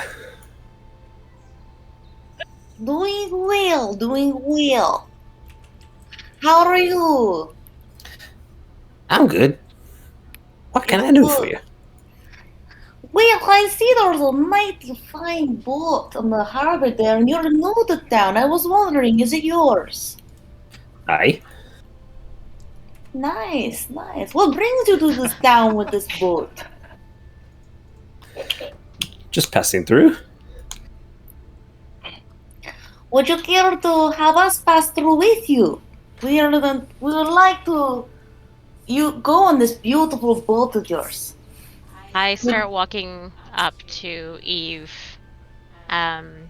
Doing well, doing well. How are you? I'm good. What can I do for you? Well, I see there's a mighty fine boat on the harbor there, and you're new to town. I was wondering, is it yours? Aye. Nice, nice. What brings you to this town with this boat? Just passing through. Would you care to have us pass through with you? We would like to you go on this beautiful boat of yours. I start walking up to Eve, and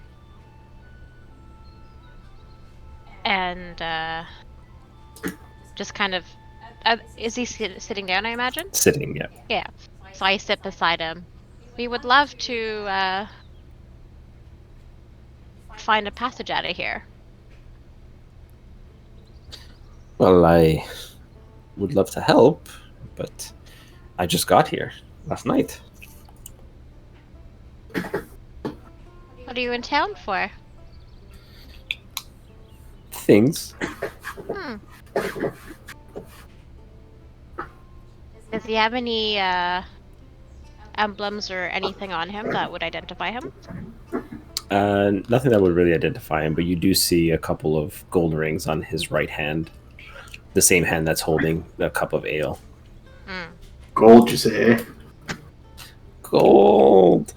just kind of. Is he sitting down? I imagine. Sitting, yeah. Yeah. So I sit beside him. We would love to find a passage out of here. Well, I would love to help, but I just got here last night. What are you in town for? Things. Does he have any emblems or anything on him that would identify him? Nothing that would really identify him, but you do see a couple of gold rings on his right hand. The same hand that's holding the cup of ale. Gold, you say? Gold.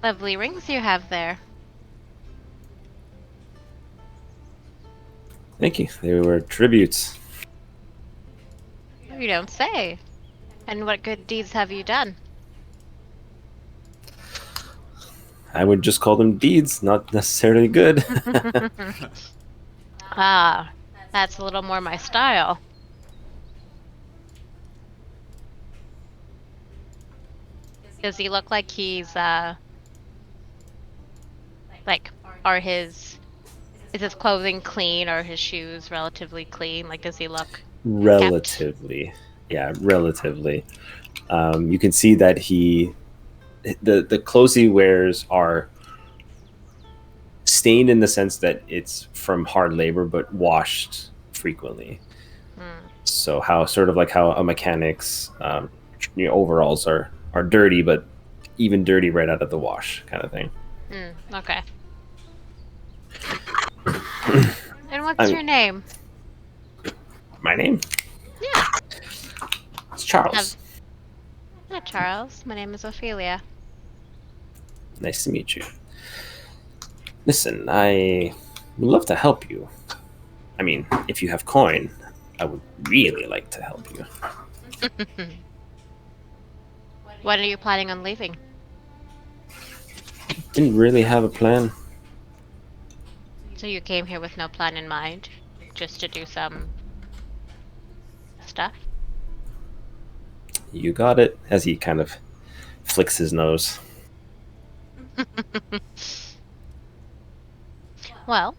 Lovely rings you have there. Thank you. They were tributes. You don't say. And what good deeds have you done? I would just call them deeds, not necessarily good. Ah, that's a little more my style. Does he look like he's like is his clothing clean or his shoes relatively clean? Like, does he look Relatively. Yeah, relatively. You can see that the clothes he wears are stained in the sense that it's from hard labor but washed frequently. So how a mechanic's overalls are dirty, but even dirty right out of the wash kind of thing. Okay. And what's your name? My name? Yeah. It's Charles. Hi, Charles. My name is Ophelia. Nice to meet you. Listen, I would love to help you. I mean, if you have coin, I would really like to help you. When are you planning on leaving? Didn't really have a plan. So you came here with no plan in mind? Just to do some stuff? You got it, as he kind of flicks his nose. Well,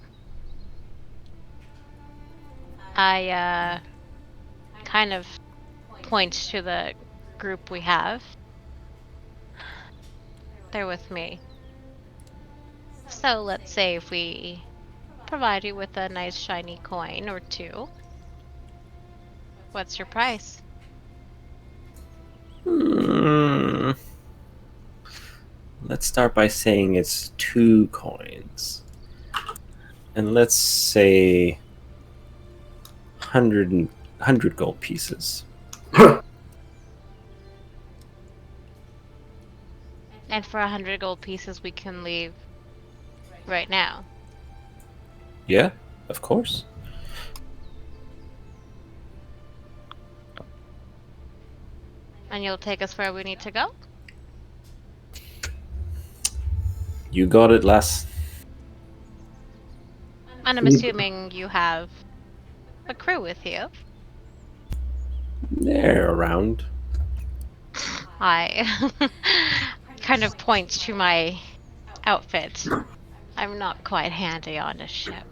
I kind of point to the group we have. They're with me. So let's say if we provide you with a nice shiny coin or two, what's your price? Let's start by saying it's 2 coins. And let's say 100 gold pieces. And for 100 gold pieces we can leave right now. Yeah, of course. And you'll take us where we need to go? You got it, lass. And I'm assuming you have a crew with you. They're around. I kind of points to my outfit. I'm not quite handy on a ship.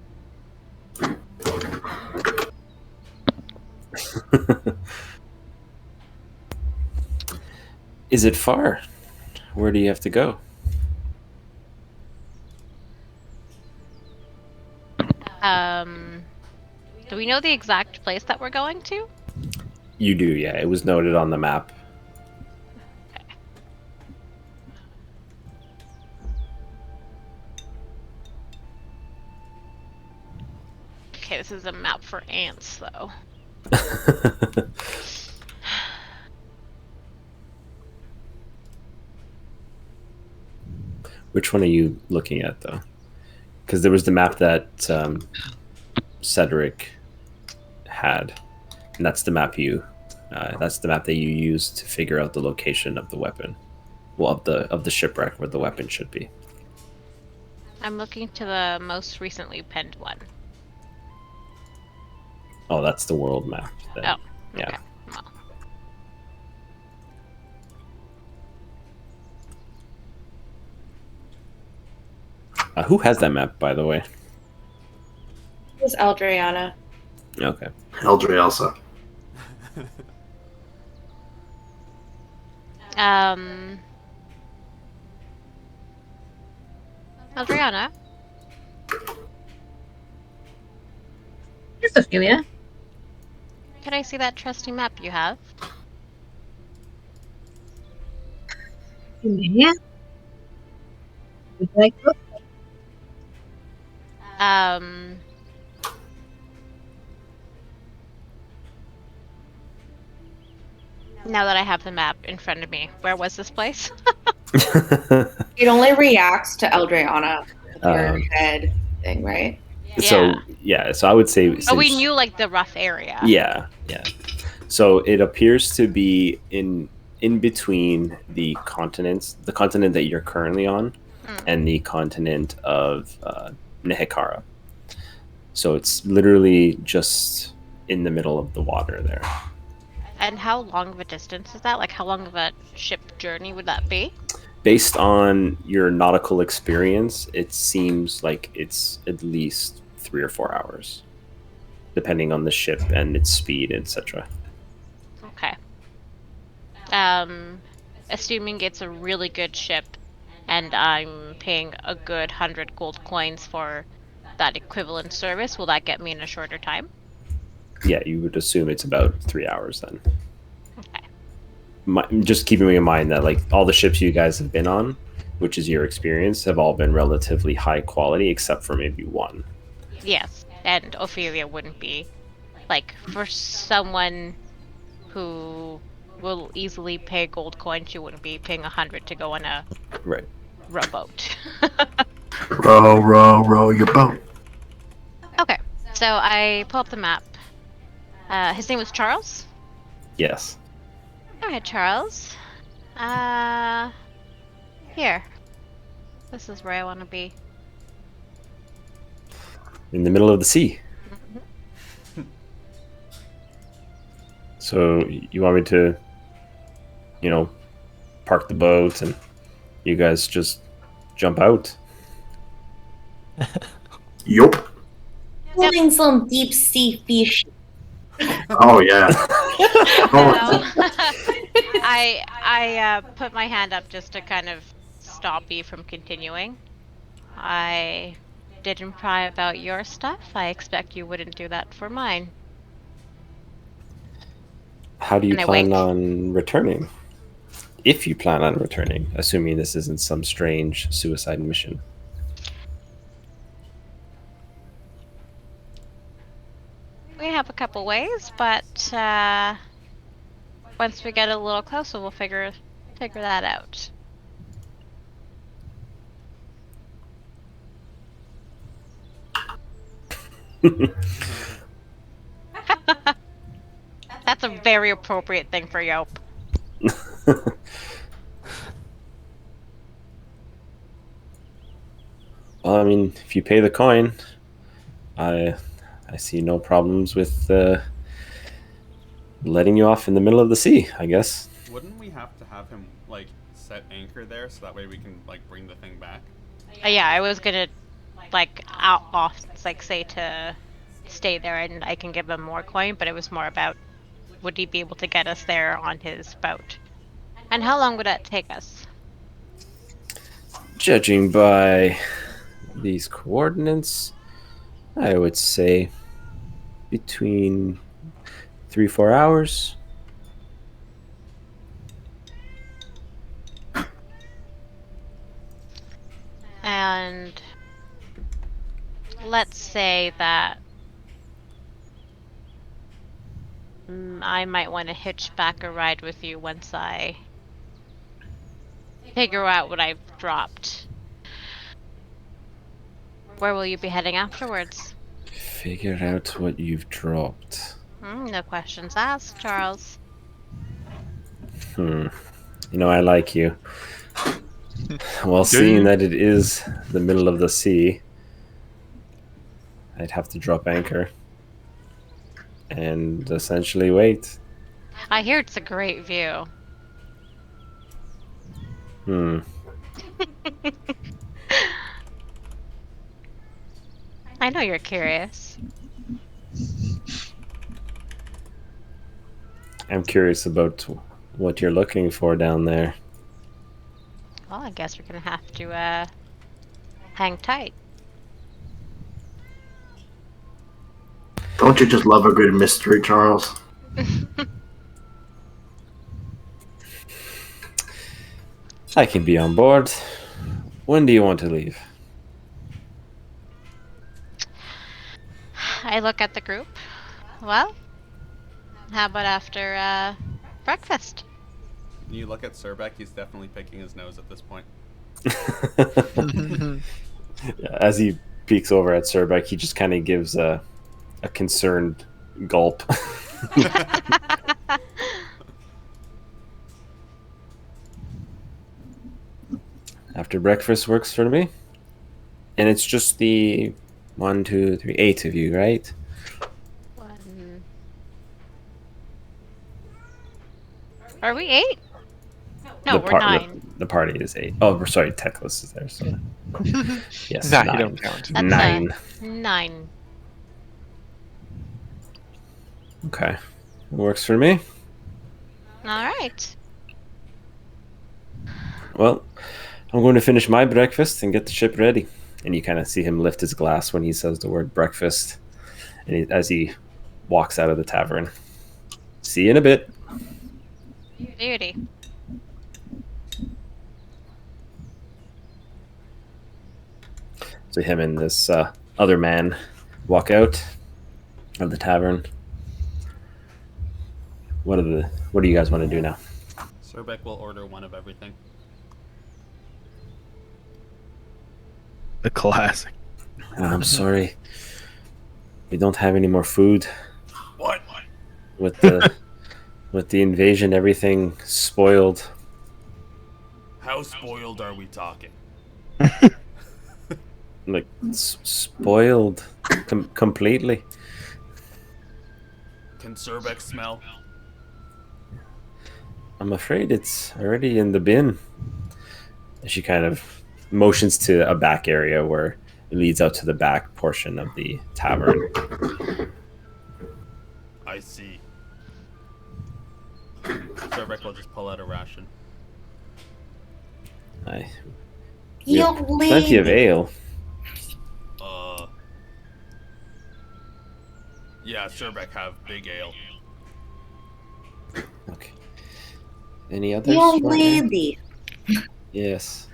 Is it far? Where do you have to go? Do we know the exact place that we're going to? You do, yeah. It was noted on the map. this is a map for ants, though. Which one are you looking at, though? Because there was the map that Cedric had, and that's the map that you used to figure out the location of the weapon. Well, of the shipwreck where the weapon should be. I'm looking to the most recently penned one. Oh, that's the world map. Then. Oh, yeah. okay. Well, Who has that map, by the way? It was Eldriana. Okay. Elsa. Adriana, Here's Ophelia. could I see that trusty map you have? Yeah. Would you like to? Now that I have the map in front of me, where was this place? It only reacts to Eldriana with your Um, head thing, right? So I would say. Oh, we since- knew like the rough area. Yeah. So it appears to be in between the continents, the continent that you're currently on, and the continent of Nehekara. So it's literally just in the middle of the water there. And how long of a distance is that? Like, how long of a ship journey would that be? Based on your nautical experience, it seems like it's at least 3 or 4 hours, depending on the ship and its speed, etc. Okay. Assuming it's a really good ship, and I'm paying a good 100 gold coins for that equivalent service, will that get me in a shorter time? Yeah, you would assume it's about 3 hours then. Okay. Just keeping in mind that like all the ships you guys have been on, which is your experience, have all been relatively high quality, except for maybe one. Yes, and Ophelia wouldn't be. Like, for someone who will easily pay gold coins, she wouldn't be paying 100 to go on a Right. rowboat. Row your boat. Okay, so I pull up the map. His name was Charles? Yes. Alright, Charles. Here. This is where I want to be. In the middle of the sea. So you want me to, park the boat and you guys just jump out? Yup. Holding some deep sea fish. Oh yeah. I put my hand up just to kind of stop you from continuing. I didn't pry about your stuff. I expect you wouldn't do that for mine. How do you And I plan wink. on returning? If you plan on returning, assuming this isn't some strange suicide mission. We have a couple ways, but once we get a little closer, we'll figure that out. That's a very appropriate thing for Yelp. Well, I mean, if you pay the coin, I see no problems with letting you off in the middle of the sea, I guess. Wouldn't we have to have him like set anchor there so that way we can like bring the thing back? Yeah, I was gonna say to stay there and I can give him more coin, but it was more about would he be able to get us there on his boat? And how long would that take us? Judging by these coordinates, I would say between 3-4 hours. And let's say that I might want to hitch back a ride with you once I figure out what I've dropped. Where will you be heading afterwards? Figure out what you've dropped. No questions asked, Charles. You know, I like you. Well, seeing that it is the middle of the sea, I'd have to drop anchor and essentially wait. I hear it's a great view. I know you're curious. I'm curious about what you're looking for down there. Well, I guess we're gonna have to hang tight. Don't you just love a good mystery, Charles? I can be on board. When do you want to leave? I look at the group. Well, how about after breakfast? You look at Surbeck, he's definitely picking his nose at this point. As he peeks over at Surbeck, he just kind of gives a concerned gulp. After breakfast works for me. And it's just the 1, 2, 3, 8 of you, right? Are we 8? No, we're 9. The party is 8. Oh, we're sorry, Teclis is there. So yes, Nah, 9. you don't count. That's 9. 9. Okay, it works for me. All right. Well, I'm going to finish my breakfast and get the ship ready. And you kind of see him lift his glass when he says the word breakfast, and as he walks out of the tavern. See you in a bit. Beauty. So him and this other man walk out of the tavern. What do you guys want to do now? Surbeck will order one of everything. The classic. I'm sorry. We don't have any more food. What? With the invasion, everything spoiled. How spoiled are we talking? Like spoiled completely. Can Surbeck smell? I'm afraid it's already in the bin. She kind of motions to a back area where it leads out to the back portion of the tavern. I see. Surbeck will just pull out a ration. We have plenty of ale. Yeah, Surbeck have big ale. Okay. Any others? Young lady, Yes.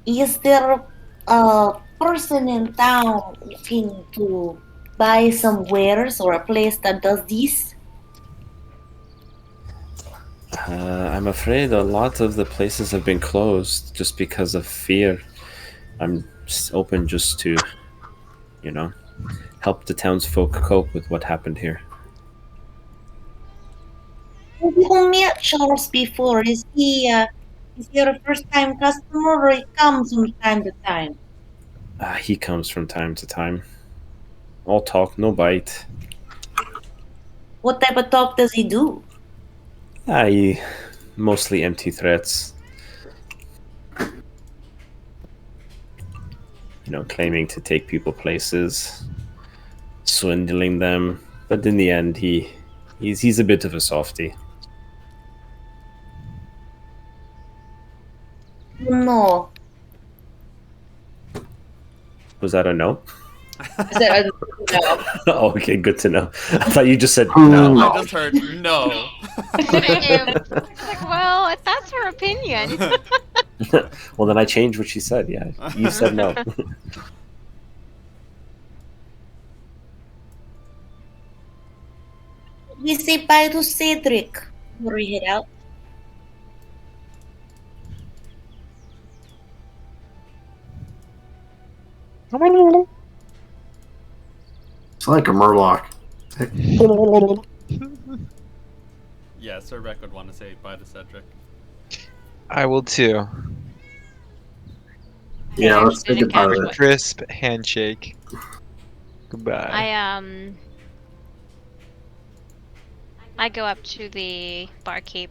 is there a person in town looking to buy some wares or a place that does this? I'm afraid a lot of the places have been closed just because of fear. I'm open just to, help the townsfolk cope with what happened here. Have you met Charles before? Is he a first-time customer or he comes from time to time? He comes from time to time. All talk, no bite. What type of talk does he do? He mostly empty threats. Claiming to take people places, swindling them, but in the end, he's a bit of a softie. No. Was that a no? Is it no? Oh, okay, good to know. I thought you just said no. I just heard no. Like, well, if that's her opinion. Well, then I changed what she said. Yeah, you said no. we say bye to Cedric before we head out? It's like a murloc. Yeah, Sir Beck would want to say bye to Cedric. I will too. Yeah, I let's actually think didn't about catch it. what. Crisp handshake. Goodbye. I go up to the barkeep.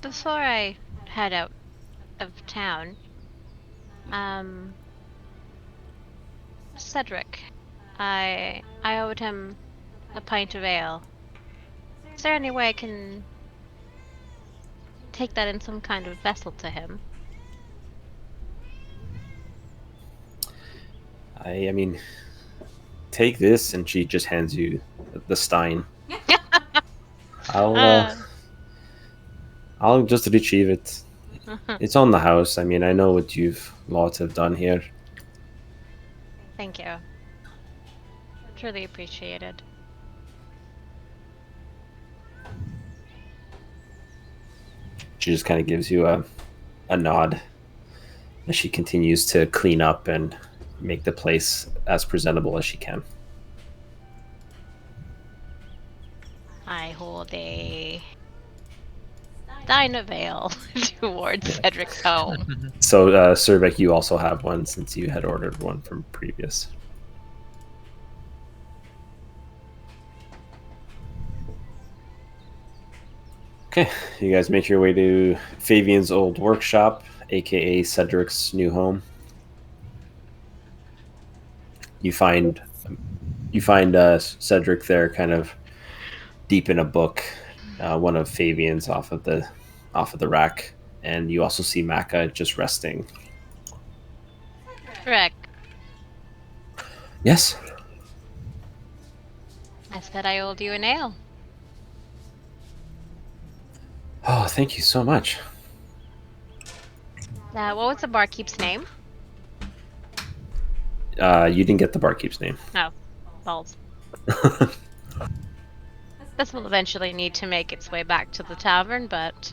Before I head out of town, Cedric, I owed him a pint of ale. Is there any way I can take that in some kind of vessel to him? I mean, take this, and she just hands you the stein. Uh. I'll just retrieve it. It's on the house. I mean, I know what you've lots have done here. Thank you. Truly appreciated. She just kind of gives you a nod as she continues to clean up and make the place as presentable as she can. I hold a stein of ale towards Cedric's home. So, Survek, you also have one since you had ordered one from previous. Okay, you guys make your way to Fabian's old workshop, aka Cedric's new home. You find Cedric there, kind of deep in a book, one of Fabian's off of the rack, and you also see Maka just resting. Cedric, Yes. I said I owed you an ale. Oh, thank you so much. What was the barkeep's name? You didn't get the barkeep's name. Oh, balls. This will eventually need to make its way back to the tavern, but...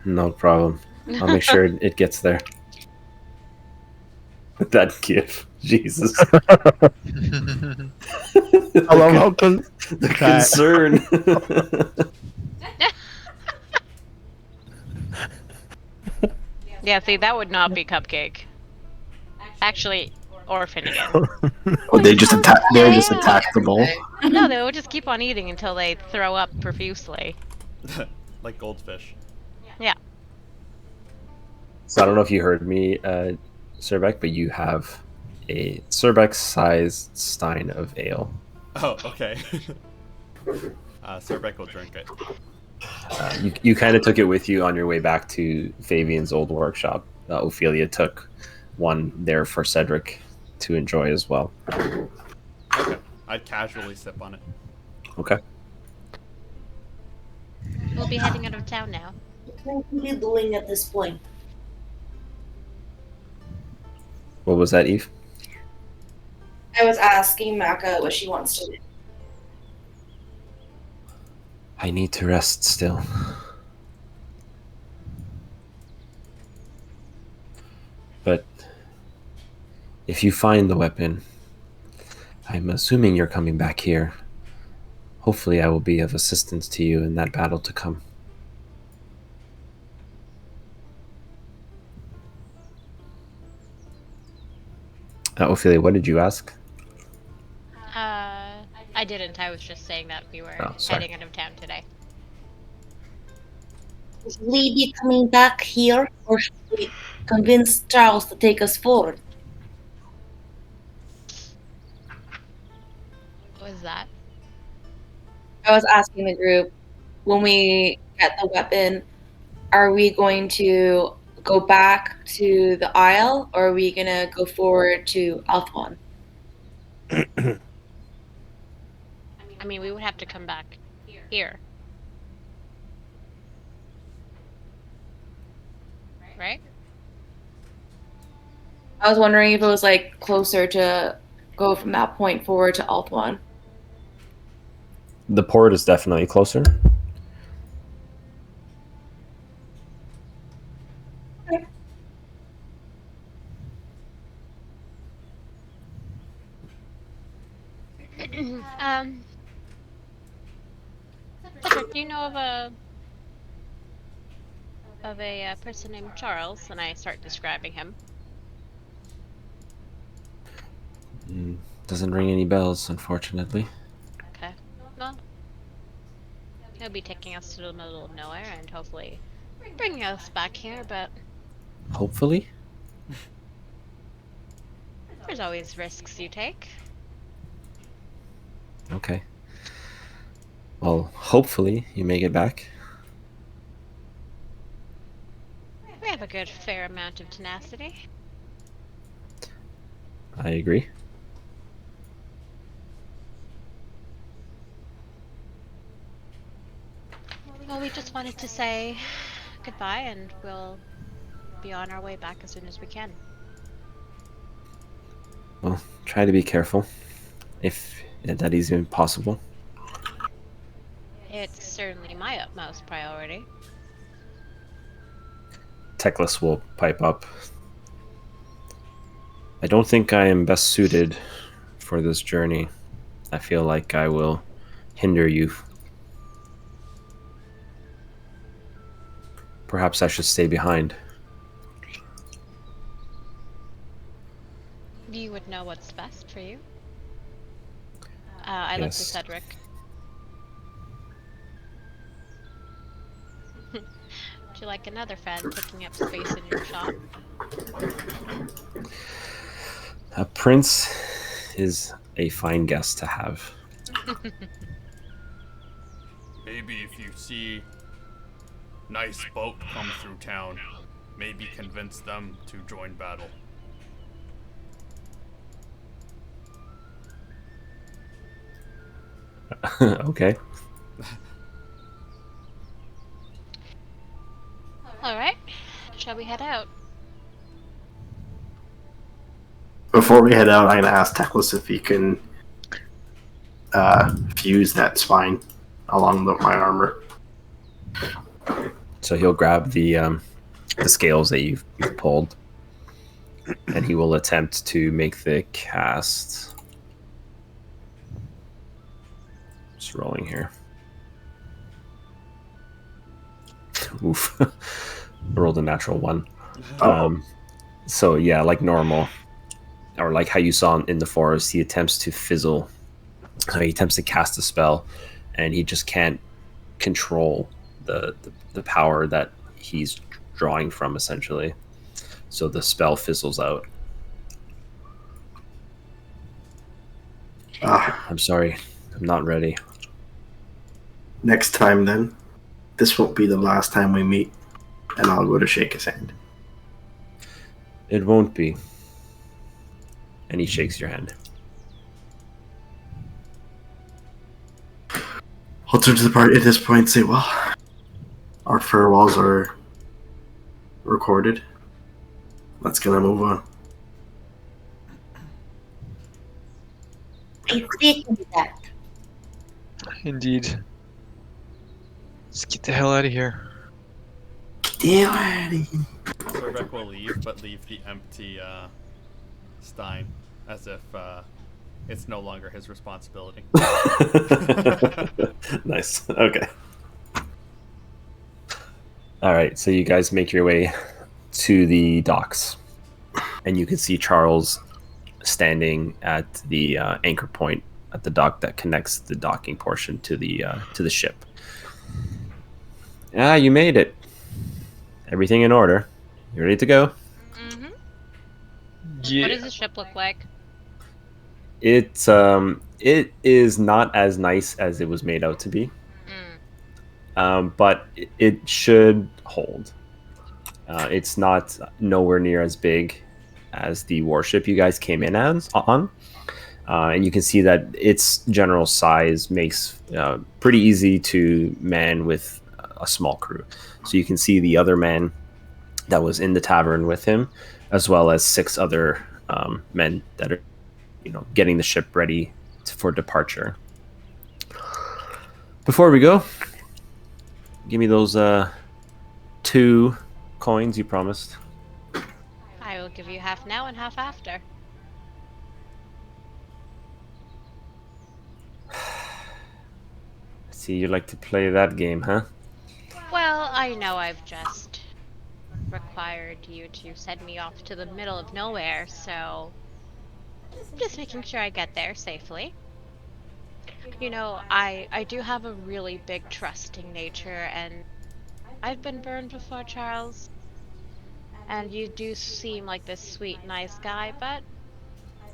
No problem. I'll make sure it gets there. With that gift, Jesus. I love how the concern. Yeah, see, that would not be Cupcake. Actually, Orphan again. Oh, they just attack. They just attack the bowl. No, they will just keep on eating until they throw up profusely. Like goldfish. Yeah. So I don't know if you heard me, Surbeck, but you have a Surbeck-sized stein of ale. Oh, okay. Sir Beck will drink it. You kind of took it with you on your way back to Fabian's old workshop. Ophelia took one there for Cedric to enjoy as well. Okay. I'd casually sip on it. Okay. We'll be heading out of town now. What are you doing at this point? What was that, Eve? I was asking Maka what she wants to do. I need to rest still. But if you find the weapon, I'm assuming you're coming back here. Hopefully I will be of assistance to you in that battle to come. Ophelia, what did you ask? I didn't. I was just saying that we were sorry. heading out of town today. Is Lady coming back here, or should we convince Charles to take us forward? What was that? I was asking the group, when we get the weapon, are we going to go back to the Isle, or are we going to go forward to Althwan? I mean, we would have to come back here. Right? I was wondering if it was like closer to go from that point forward to Alt 1. The port is definitely closer. Cedric, do you know of a person named Charles? And I start describing him. Doesn't ring any bells, unfortunately. Okay. Well, he'll be taking us to the middle of nowhere and hopefully bringing us back here, but Hopefully. there's always risks you take. Okay. Well, hopefully you make it back. We have a good fair amount of tenacity. I agree. Well, we just wanted to say goodbye and we'll be on our way back as soon as we can. Well, try to be careful, if that is even possible. It's certainly my utmost priority. Teclis will pipe up. I don't think I am best suited for this journey. I feel like I will hinder you. Perhaps I should stay behind. You would know what's best for you. I look to Yes. Cedric. Would you like another friend taking up space in your shop? A prince is a fine guest to have. Maybe if you see nice boat come through town, maybe convince them to join battle. Okay. Alright, shall we head out? Before we head out, I'm gonna ask Teclis if he can fuse that spine along my armor. So he'll grab the scales that you've pulled, and he will attempt to make the cast. Just rolling here. Oof. Rolled a natural 1. So yeah, like normal, or like how you saw in the forest, he attempts to fizzle. He attempts to cast a spell, and he just can't control the power that he's drawing from, essentially. So the spell fizzles out. I'm sorry, I'm not ready. Next time, then. This won't be the last time we meet, and I'll go to shake his hand. It won't be. And he shakes your hand. I'll turn to the party at this point and say, well, our farewells are recorded. Let's gonna move on. I second that. Indeed. Let's get the hell out of here. Yeah. Sorbeck will leave, but leave the empty stein, as if it's no longer his responsibility. Nice. Okay. All right. So you guys make your way to the docks, and you can see Charles standing at the anchor point at the dock that connects the docking portion to the ship. Ah, you made it. Everything in order. You ready to go? Mm-hmm. Yeah. What does the ship look like? It is not as nice as it was made out to be, but it should hold. It's not nowhere near as big as the warship you guys came in on, and you can see that its general size makes pretty easy to man with a small crew. So you can see the other man that was in the tavern with him, as well as 6 other men that are getting the ship ready for departure. Before we go, give me those 2 coins you promised. I will give you half now and half after. See, you like to play that game, huh? Well, I know I've just required you to send me off to the middle of nowhere, so I'm just making sure I get there safely. I do have a really big trusting nature, and I've been burned before, Charles. And you do seem like this sweet, nice guy, but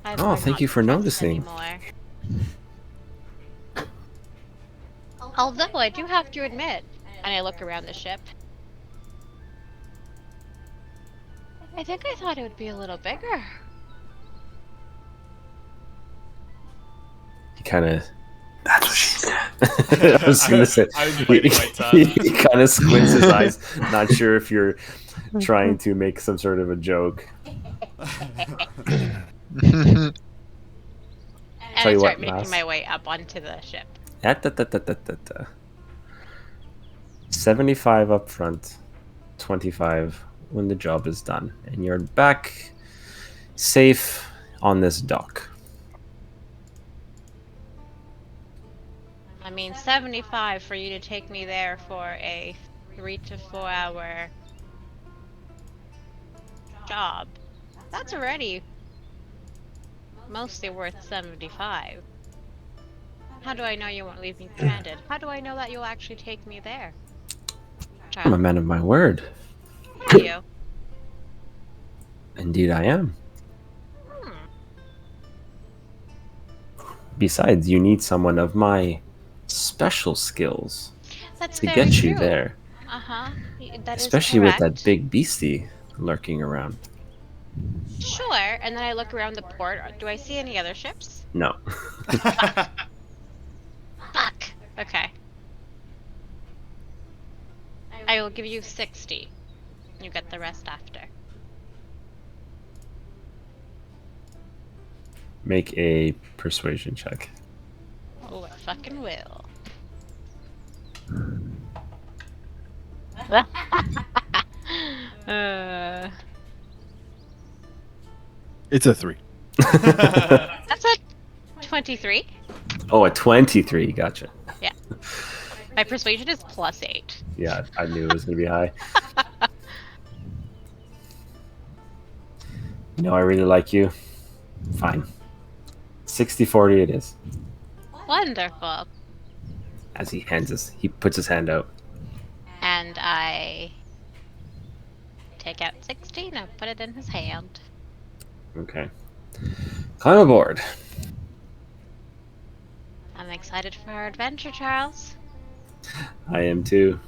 I've learned thank not you to for trust noticing. anymore. Although I do have to admit, and I look around the ship, I think I thought it would be a little bigger. He kind of. That's what she said. I was gonna say. I was biting my tongue. He kind of squints his eyes, not sure if you're trying to make some sort of a joke. And Tell I you start what, making Mass. my way up onto the ship. 75 up front, 25 when the job is done, and you're back safe on this dock. I mean, 75 for you to take me there for a 3 to 4 hour job. That's already mostly worth 75. How do I know you won't leave me stranded? How do I know that you'll actually take me there? I'm a Charles, man of my word. are you? Indeed, I am. Hmm. Besides, you need someone of my special skills That's to very get you true. there, Uh-huh. That is especially with that correct. big beastie lurking around. Sure, and then I look around the port. Do I see any other ships? No. Fuck. Okay. I will give you 60. You get the rest after. Make a persuasion check. Oh, I fucking will. It's a 3. That's a 23. Oh, a 23. Gotcha. Yeah. My persuasion is +8. Yeah, I knew it was going to be high. I really like you. Fine. 60-40 it is. Wonderful. As he puts his hand out. And I take out 60 and put it in his hand. Okay. Climb aboard. I'm excited for our adventure, Charles. I am too.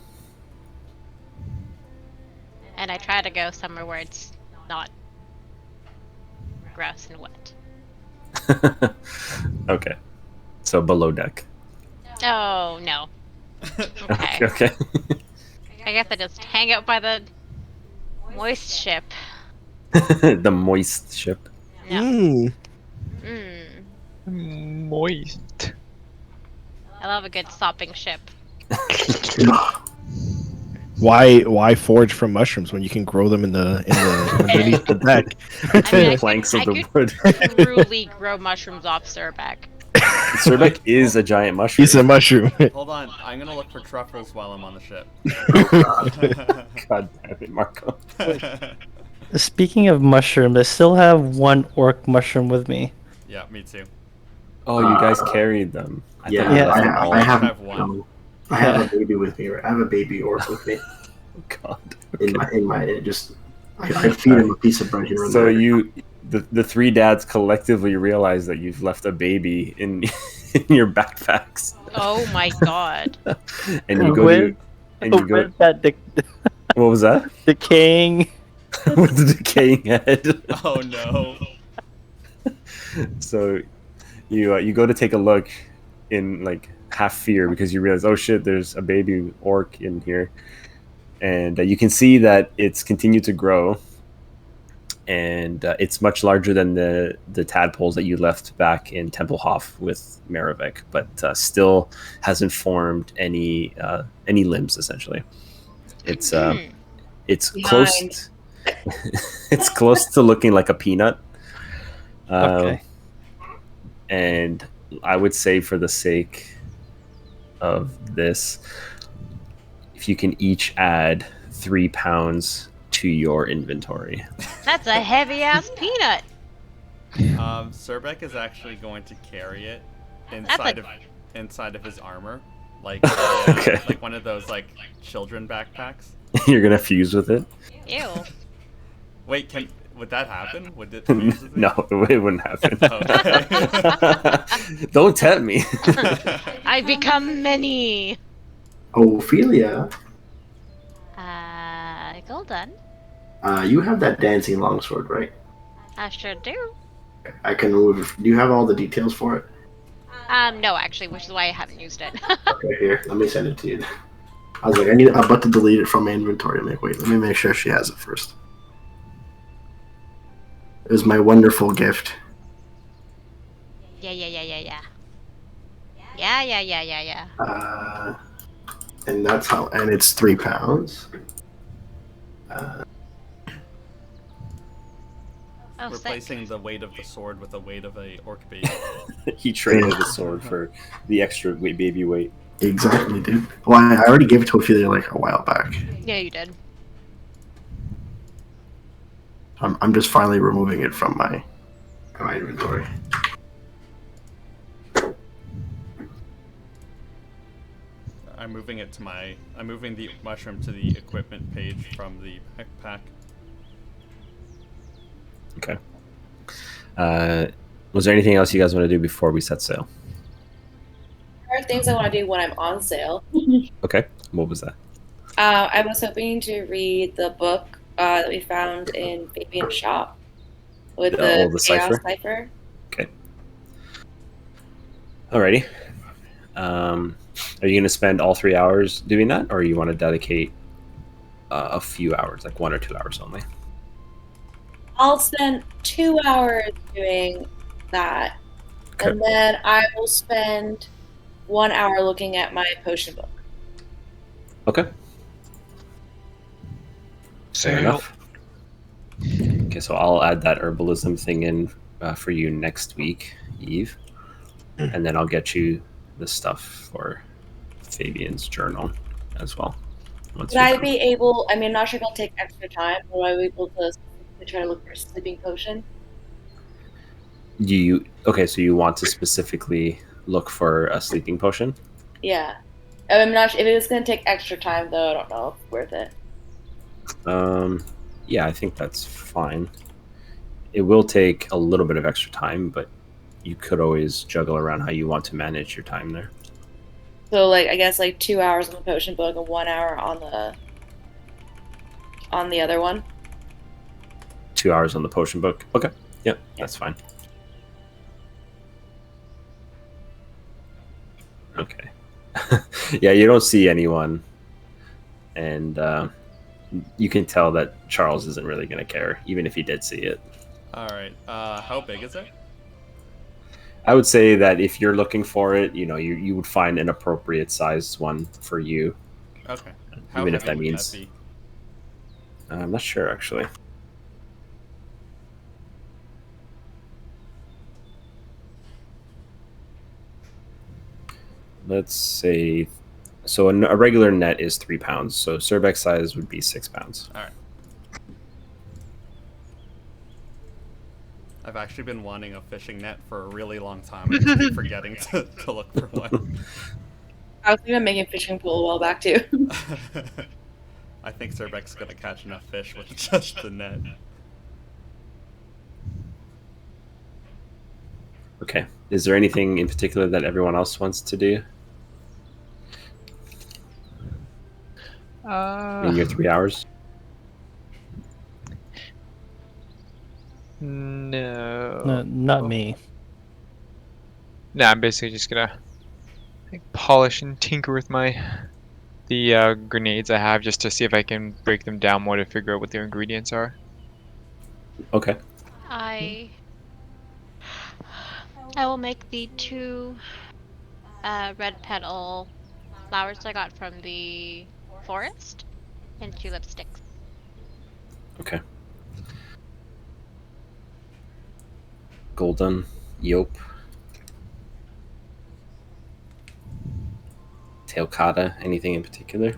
And I try to go somewhere where it's not gross and wet. Okay. So below deck. Oh, no. Okay. Okay. I guess I just hang out by the moist ship. The moist ship. No. Mm. Moist. I love a good sopping ship. Why forge from mushrooms when you can grow them in the underneath the deck? I mean, Planks I of the could wood. truly grow mushrooms off Surbeck. Surbeck is a giant mushroom. He's a mushroom. Hold on, I'm gonna look for truffles while I'm on the ship. God damn it, Marco. Speaking of mushrooms, I still have one orc mushroom with me. Yeah, me too. Oh, you guys carried them. I Yeah, thought you Yeah. left them all. I have have one. I have a baby with me. I have a baby orc with me. Oh, God. I feed him a piece of bread here and So there. the 3 dads collectively realize that you've left a baby in your backpacks, Oh my god. and you go Where- to and you go. Where's that What was that? decaying? With the decaying head. Oh no. So you go to take a look in like half fear because you realize, oh shit, there's a baby orc in here, and you can see that it's continued to grow, and it's much larger than the tadpoles that you left back in Templehof with Maravik, but still hasn't formed any limbs. Essentially, it's close. Behind. It's close to looking like a peanut. Okay. And I would say, for the sake of this, if you can each add 3 pounds to your inventory. That's a heavy ass peanut. Surbek is actually going to carry it inside of his armor, like Okay. like one of those like children backpacks. You're gonna fuse with it? Ew. Wait, would that happen? Would it fuse with it? No, it wouldn't happen. Okay. Don't tempt me. I become many. Ophelia, Golden. you have that dancing longsword, right? I sure do. I can move. Do you have all the details for it? No, actually, which is why I haven't used it. Okay, here. Let me send it to you. I was like, I'm about to delete it from my inventory. I'm like, wait, let me make sure she has it first. It was my wonderful gift. Yeah. And that's how. And it's 3 pounds. Oh, sick. Replacing the weight of the sword with the weight of a orc baby. He traded the sword for the extra baby weight. Exactly, dude. Well, I already gave it to Ophelia like a while back. Yeah, you did. I'm just finally removing it from my inventory. I'm moving the mushroom to the equipment page from the backpack. Okay. Was there anything else you guys want to do before we set sail? There are things I want to do when I'm on sale. Okay. What was that? I was hoping to read the book that we found in Fabian's shop with the Chaos Cipher. Okay. Alrighty. Are you going to spend all 3 hours doing that, or you want to dedicate a few hours, like 1 or 2 hours only? I'll spend 2 hours doing that, Okay. and then I will spend 1 hour looking at my potion book. Okay. Fair Fair enough. Okay, so I'll add that herbalism thing in for you next week, Eve, and then I'll get you the stuff for Fabian's journal as well. Would I be able? I mean, I'm not sure if it'll take extra time. But will I be able to try to look for a sleeping potion? Okay, so you want to specifically look for a sleeping potion? Yeah. I'm not sure if it's going to take extra time, though. I don't know if it's worth it. Yeah, I think that's fine. It will take a little bit of extra time, but you could always juggle around how you want to manage your time there. So, like, I guess like 2 hours on the potion book and 1 hour on the other one. 2 hours on the potion book. Okay. Yep, that's fine. Okay. Yeah, you don't see anyone, and you can tell that Charles isn't really going to care, even if he did see it. All right. How big is it? I would say that if you're looking for it, you would find an appropriate sized one for you. Okay. Even if that heavy would means. be? I'm not sure, actually. Let's say, so a regular net is 3 pounds. So Surbeck size would be 6 pounds. All right. I've actually been wanting a fishing net for a really long time. I just keep forgetting to look for one. I was thinking of making a fishing pool a while back, too. I think Surbeck's gonna catch enough fish with just the net. Okay. Is there anything in particular that everyone else wants to do in your 3 hours? No. Not me. No, I'm basically just gonna polish and tinker with the grenades I have just to see if I can break them down more to figure out what their ingredients are. Okay. I will make the 2 red petal flowers I got from the forest into lipsticks. Okay. Golden, Yope, Teokada, anything in particular?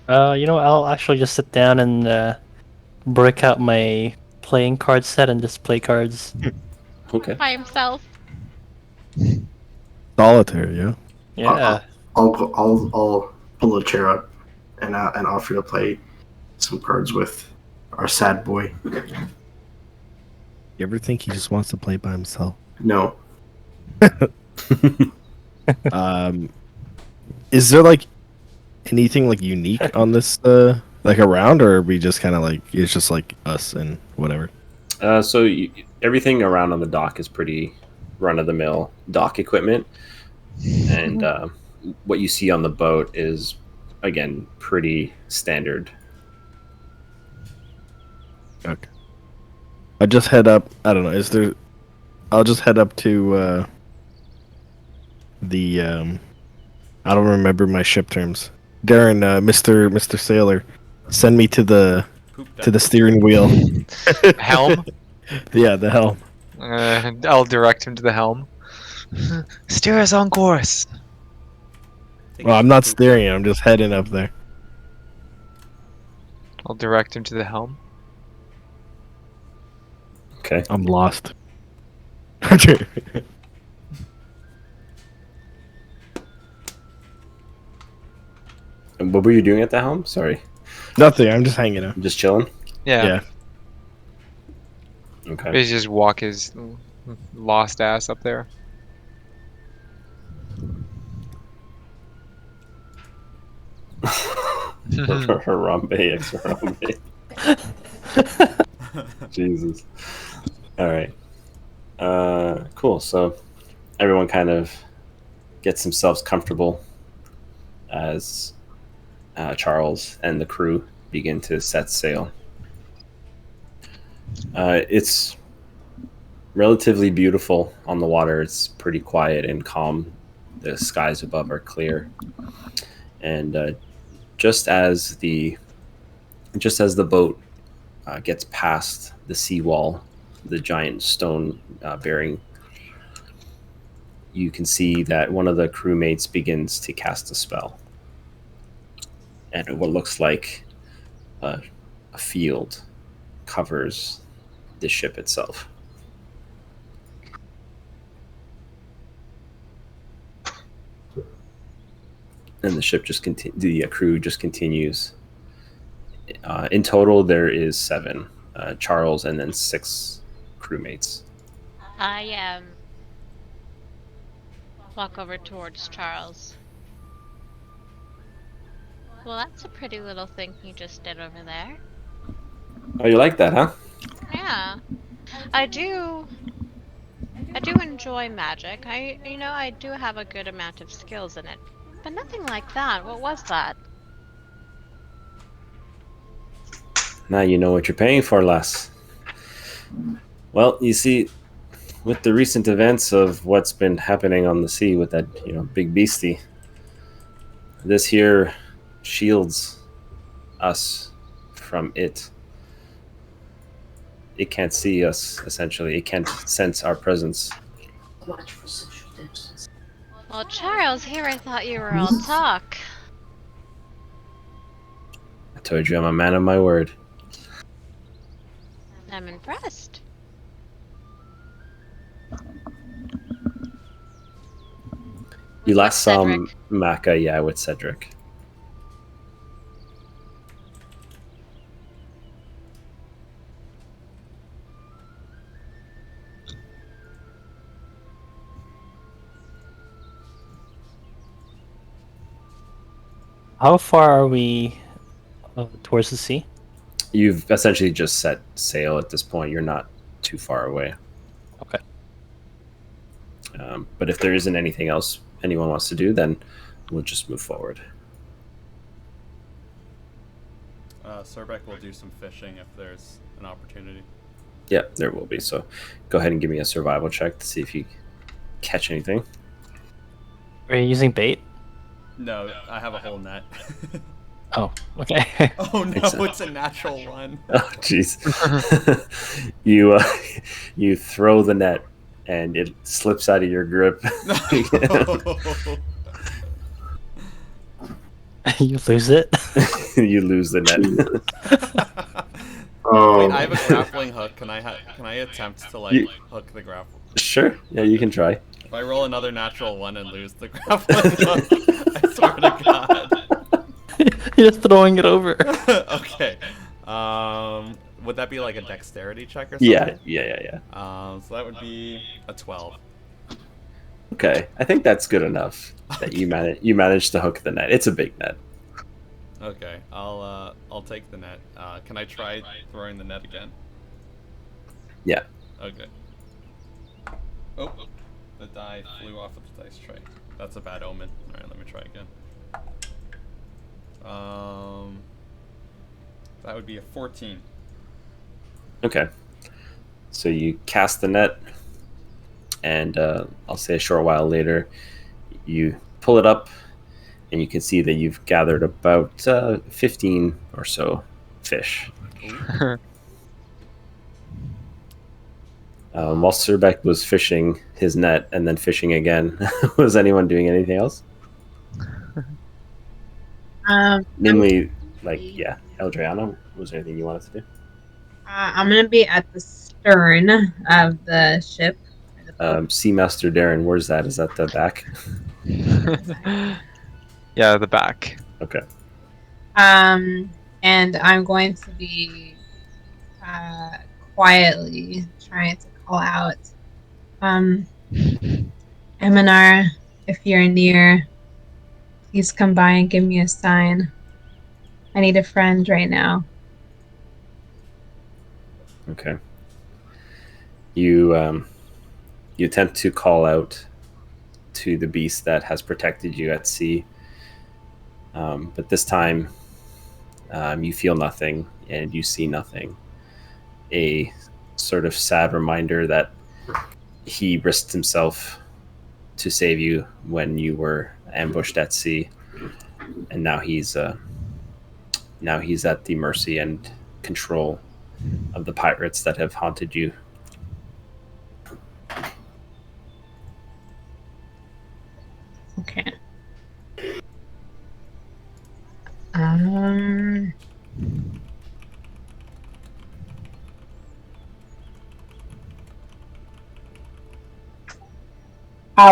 I'll actually just sit down and break out my playing card set and just play cards. Okay. By himself. Solitaire, yeah. Yeah. I'll pull a chair up and offer to play some cards with our sad boy. You ever think he just wants to play by himself? No, Is there like anything like unique on this like around, or are we just kind of like it's just like us and whatever? Everything around on the dock is pretty run-of-the-mill dock equipment, and what you see on the boat is, again, pretty standard. Okay. I just head up. I don't know. Is there? I'll just head up to the. I don't remember my ship terms. Darren, Mr. Sailor, send me to the steering wheel. Helm? Yeah, the helm. I'll direct him to the helm. Steer us on course. Well, I'm not steering it. I'm just heading up there. I'll direct him to the helm. Okay. I'm lost. And what were you doing at the helm? Sorry. Nothing. I'm just hanging out. Just chilling? Yeah. Okay. He just walk his lost ass up there. Harambe, ex-Harambe. Jesus. All right. Cool. So everyone kind of gets themselves comfortable as Charles and the crew begin to set sail. It's relatively beautiful on the water. It's pretty quiet and calm. The skies above are clear, and just as the boat gets past the seawall, the giant stone bearing, you can see that one of the crewmates begins to cast a spell, and what looks like a field covers the ship itself. And the ship just the crew just continues. In total, there is 7, Charles, and then 6 crewmates. I walk over towards Charles. Well, that's a pretty little thing you just did over there. Oh, you like that, huh? Yeah. I do enjoy magic. I do have a good amount of skills in it. But nothing like that. What was that? Now you know what you're paying for, lass. Well, you see, with the recent events of what's been happening on the sea with that, big beastie, this here shields us from it. It can't see us, essentially. It can't sense our presence. Well, Charles, here I thought you were all talk. I told you I'm a man of my word. I'm impressed. You last saw Cedric. Maka, yeah, with Cedric. How far are we towards the sea? You've essentially just set sail at this point. You're not too far away. Okay. But if there isn't anything else anyone wants to do, then we'll just move forward. Surbek will do some fishing if there's an opportunity. Yeah, there will be. So go ahead and give me a survival check to see if you catch anything. Are you using bait? No, I have a whole net. Oh, okay. Oh no, it's a natural one. Oh, jeez. You throw the net, and it slips out of your grip. You lose it. You lose the net. Oh, Wait, I have a grappling hook. Can I attempt to like hook the grapple? Sure. Yeah, you can try. If I roll another natural one and lose the grappling hook, I swear to God. You're just throwing it over. Okay. Would that be like a dexterity check or something? Yeah. So that would be a 12. Okay, I think that's good enough that you managed to hook the net. It's a big net. Okay, I'll take the net. Can I try throwing the net again? Yeah. Okay. Oh, the die flew off of the dice tray. That's a bad omen. All right, let me try again. That would be a 14. Okay. So you cast the net, and I'll say a short while later, you pull it up, and you can see that you've gathered about 15 or so fish. While Surbek was fishing his net and then fishing again, was anyone doing anything else? Namely, Eldriana, was there anything you wanted to do? I'm gonna be at the stern of the ship. Seamaster Darren, where's that? Is that the back? Yeah, the back. Okay. And I'm going to be quietly trying to call out, Eminar, if you're near, please come by and give me a sign. I need a friend right now. Okay. You attempt to call out to the beast that has protected you at sea, but this time you feel nothing and you see nothing. A sort of sad reminder that he risked himself to save you when you were ambushed at sea, and now he's at the mercy and control of the pirates that have haunted you. Okay.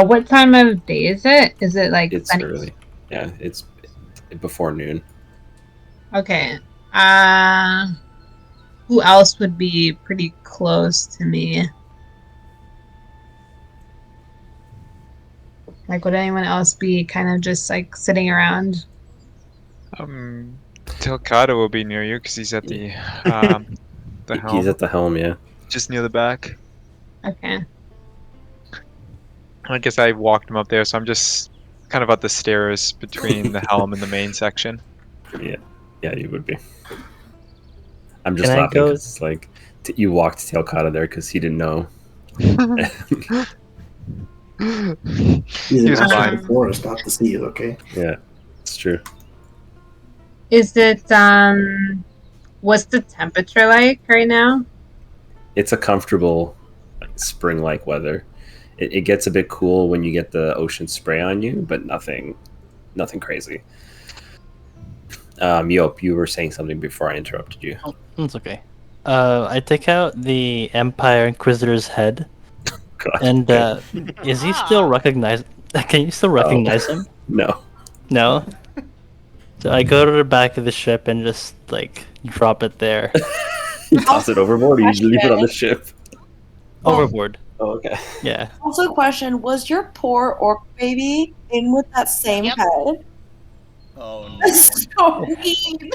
What time of day is it? Is it like It's sunny? early. Yeah, it's before noon. Okay. Who else would be pretty close to me? Like, would anyone else be kind of just like sitting around? Tilcata will be near you because he's at the helm. He's at the helm, yeah. Just near the back. Okay. I guess I walked him up there, so I'm just kind of at the stairs between the helm and the main section. Yeah, you would be. I'm just Can I laughing go- because it's like you walked Telcata there because he didn't know. he's He was an fine. actual forest, not the sea, okay? Yeah, it's true. Is it what's the temperature like right now? It's a comfortable spring-like weather. It gets a bit cool when you get the ocean spray on you, but nothing crazy. Yop, you were saying something before I interrupted you. Oh, it's okay. I take out the Empire Inquisitor's head, God. and Okay. is he still recognized? Can you still recognize him? No. No. So I go to the back of the ship and just like drop it there, You toss it overboard, or you leave it on the ship. overboard. Oh, okay. Yeah. Also, question: was your poor orc baby in with that same Yep. head? Oh no. That's so mean.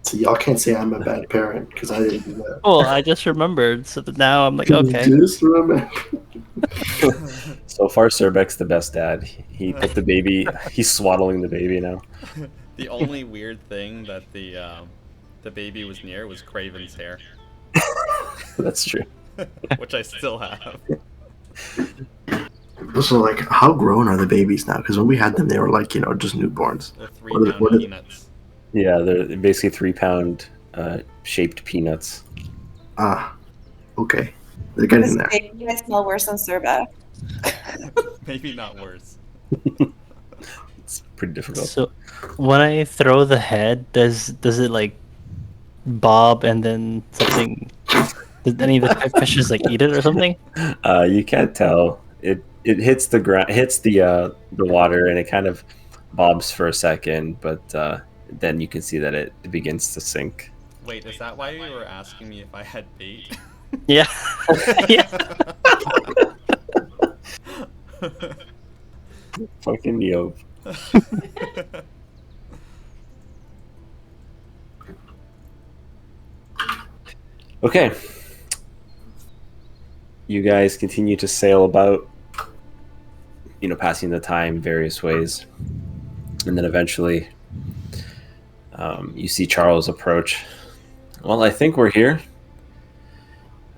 So y'all can't say I'm a bad parent because I didn't do that. Well, I just remembered, so that now I'm like, okay. Just remember. So far, Cerbek's the best dad. He put the baby. He's swaddling the baby now. The only weird thing that the baby was near was Craven's hair, That's true. which I still have. So, like, how grown are the babies now? Because when we had them, they were like, just newborns. The What are 3-pound peanuts. Yeah, they're basically 3-pound shaped peanuts. Ah, okay. They're getting there. You guys smell worse than Serba. Maybe not worse. It's pretty difficult. So, when I throw the head, does it like bob and then something? Did any of the fishes like eat it or something? You can't tell. It hits the ground, hits the water, and it kind of bobs for a second, but then you can see that it begins to sink. Wait, is that why you were asking me if I had bait? Yeah. Yeah. Fucking Neo. Okay. You guys continue to sail about, passing the time various ways. And then eventually you see Charles approach. Well, I think we're here.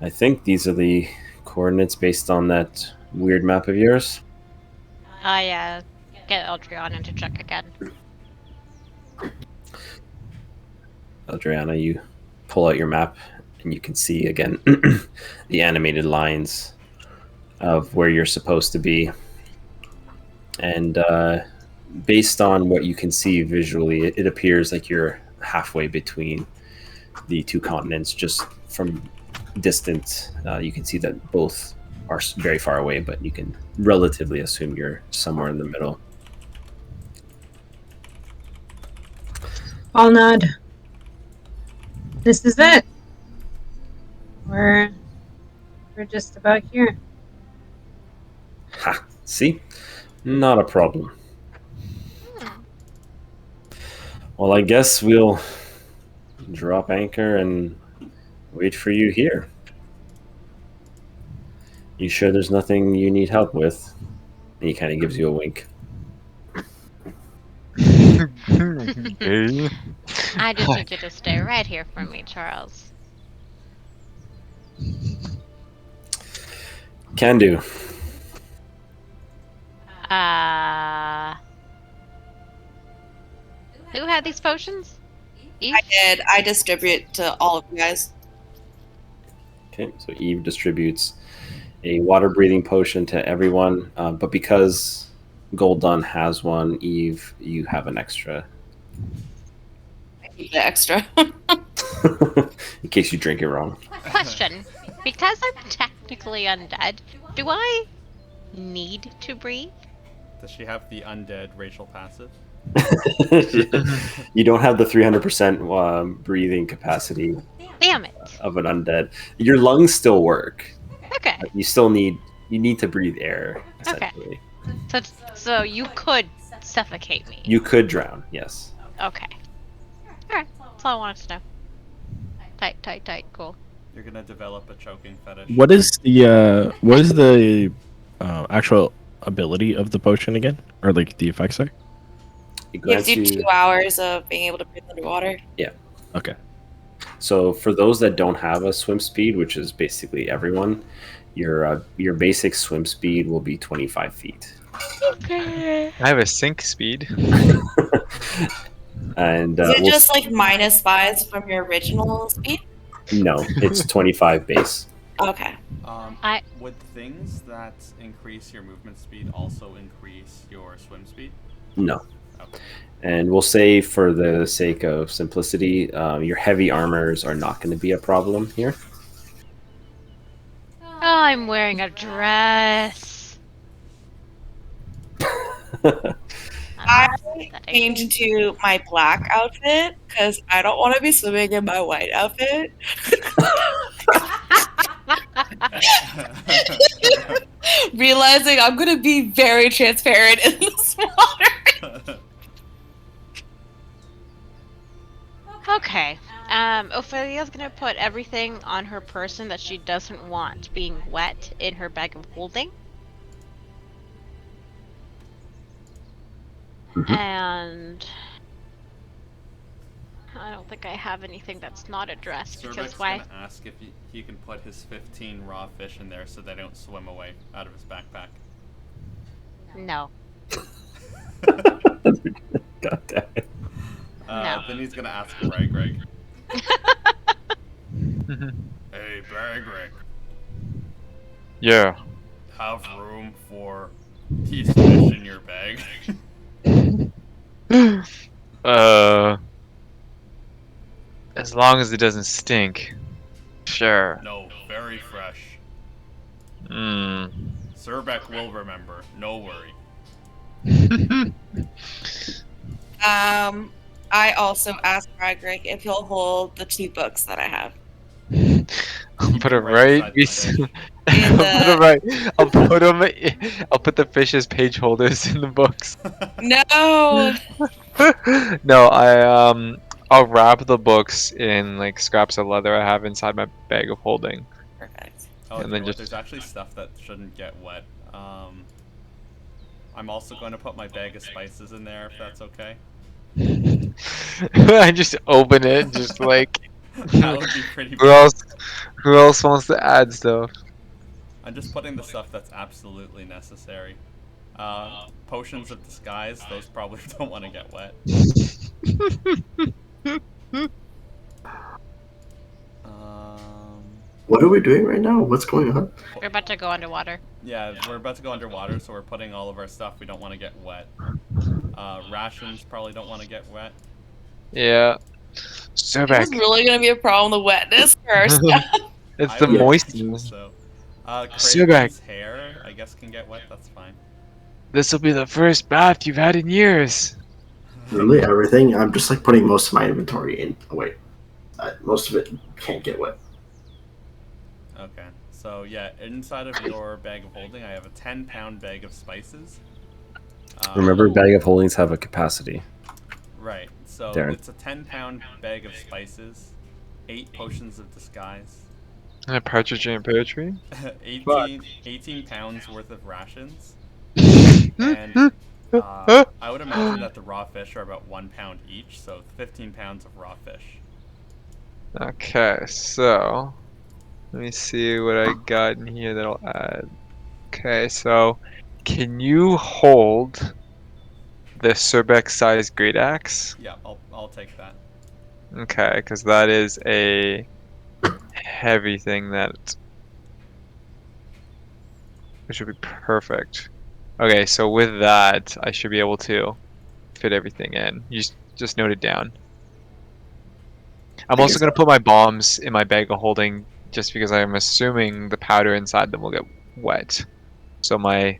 I think these are the coordinates based on that weird map of yours. I get Eldriana to check again. Adriana, you pull out your map and you can see again the animated lines of where you're supposed to be. And based on what you can see visually, it appears like you're halfway between the two continents. Just from distance, you can see that both are very far away, but you can relatively assume you're somewhere in the middle. I'll nod. This is it. We're just about here. Ha! See? Not a problem. Well, I guess we'll drop anchor and wait for you here. You sure there's nothing you need help with? And he kind of gives you a wink. Okay. I just need you to stay right here for me, Charles. Can do. Who had these potions? Eve? I did. I distribute to all of you guys. Okay, so Eve distributes a water-breathing potion to everyone, but because Golden has one, Eve, you have an extra. I keep the extra. In case you drink it wrong. Question. Because I'm technically undead, do I need to breathe? Does she have the undead racial passive? You don't have the 300% breathing capacity Damn it. of an undead. Your lungs still work. Okay. You still need to breathe air, Okay. essentially. So you could suffocate me. You could drown, yes. Okay. Alright. That's all I wanted to know. Tight. Cool. You're gonna develop a choking fetish. What is the actual ability of the potion again, or like the effects are? It Gives grants you you 2 hours of being able to breathe underwater. Okay. So for those that don't have a swim speed, which is basically everyone, your basic swim speed will be 25 feet. Okay. I have a sink speed. And Is it just like -5 from your original speed? no, it's 25 base. Okay. Would things that increase your movement speed also increase your swim speed? No. Okay. And we'll say, for the sake of simplicity, your heavy armors are not going to be a problem here. Oh, I'm wearing a dress. I changed into my black outfit because I don't want to be swimming in my white outfit. Realizing I'm going to be very transparent in this water. Okay. Ophelia's gonna put everything on her person that she doesn't want being wet in her bag of holding. And I don't think I have anything that's not addressed because Cerbec's why? gonna ask if he can put his 15 raw fish in there so they don't swim away out of his backpack. No. God damn it. No. Then he's gonna ask Greg. Hey, Greg. Yeah. Have room for these fish in your bag? As long as it doesn't stink. Sure. No, very fresh. Hmm. Surbeck will remember. No worry. I also asked Frederick if he'll hold the 2 books that I have. I'll Keep put them it right right. beside the fish. In I'll put the- it right. I'll put them. I'll put the fish as page holders in the books. No! No, I'll wrap the books in like scraps of leather I have inside my bag of holding. Perfect. Oh, And you then know what? just- There's actually stuff that shouldn't get wet. I'm also going to put my bag of spices in there, if that's okay. I just open it, just like. That would be pretty Who bad. else? Who else wants to add stuff? I'm just putting the stuff that's absolutely necessary. Potions of disguise, those probably don't want to get wet. What are we doing right now? What's going on? We're about to go underwater. Yeah, we're about to go underwater, so we're putting all of our stuff we don't want to get wet. Rations probably don't want to get wet. Yeah. Is Sobek. really gonna be a problem, the wetness for our stuff? It's I the would moistness. imagine So, Sugar. Craven's hair, I guess, can get wet. That's fine. This will be the first bath you've had in years. Really, everything? I'm just like putting most of my inventory in. Oh, wait. Most of it can't get wet. Okay. So yeah, inside of your bag of holding, I have a 10-pound bag of spices. Remember, bag of holdings have a capacity. Right. So Darren. it's a 10-pound bag of spices, 8 potions of disguise, And a partridge in a pear tree? 18 pounds worth of rations, and I would imagine that the raw fish are about 1 pound each, so 15 pounds of raw fish. Okay, so let me see what I got in here that I'll add. Okay, so can you hold the Surbeck sized great axe? Yeah, I'll take that. Okay, because that is a heavy thing that which would be perfect. Okay, so with that, I should be able to fit everything in. You just note it down. I'm also going to put my bombs in my bag of holding just because I'm assuming the powder inside them will get wet. So my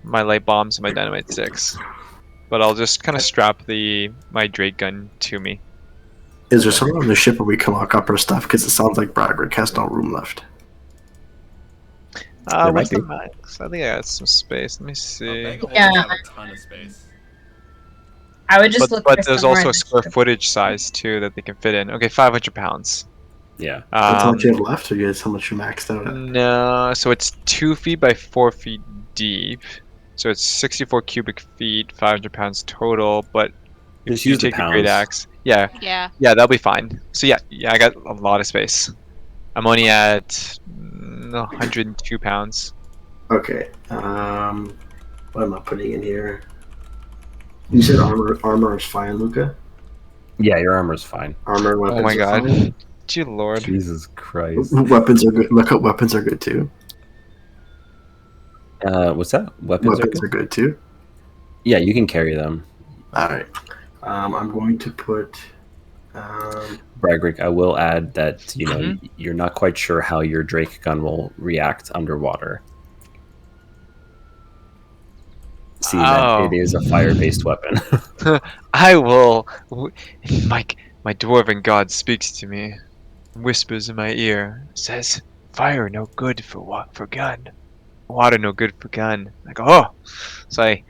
light bombs and my dynamite sticks. But I'll just kind of strap my Drake gun to me. Is there someone on the ship where we can lock up our stuff? Because it sounds like Broderick has no room left. What's the max? I think I got some space. Let me see. Bag of holdings have a ton of space. I would just look But for there's somewhere also in a the square ship. footage size too that they can fit in. Okay, 500 pounds. Yeah. That's how much you have left, or that's how much you maxed out at? No, so it's 2 feet by 4 feet deep. So it's 64 cubic feet, 500 pounds total. But Just if you use the take the great pounds. axe, yeah, Yeah. that'll be fine. So yeah, I got a lot of space. I'm only at 102 pounds. Okay. What am I putting in here? You said armor is fine, Luca? Yeah, your armor's fine. Armor and weapons Oh my are god. fine? Dear lord. Jesus Christ. Weapons are good. Look at weapons are good too. What's that? Weapons Weapons are are good? good too. Yeah, you can carry them. Alright. I'm going to put Bragrick, I will add that, Mhm. you're not quite sure how your Drake gun will react underwater. Seeing that it is a fire-based weapon. I will. My dwarven god speaks to me, whispers in my ear, says, "Fire no good for gun, water no good for gun." I go, "Oh!" So I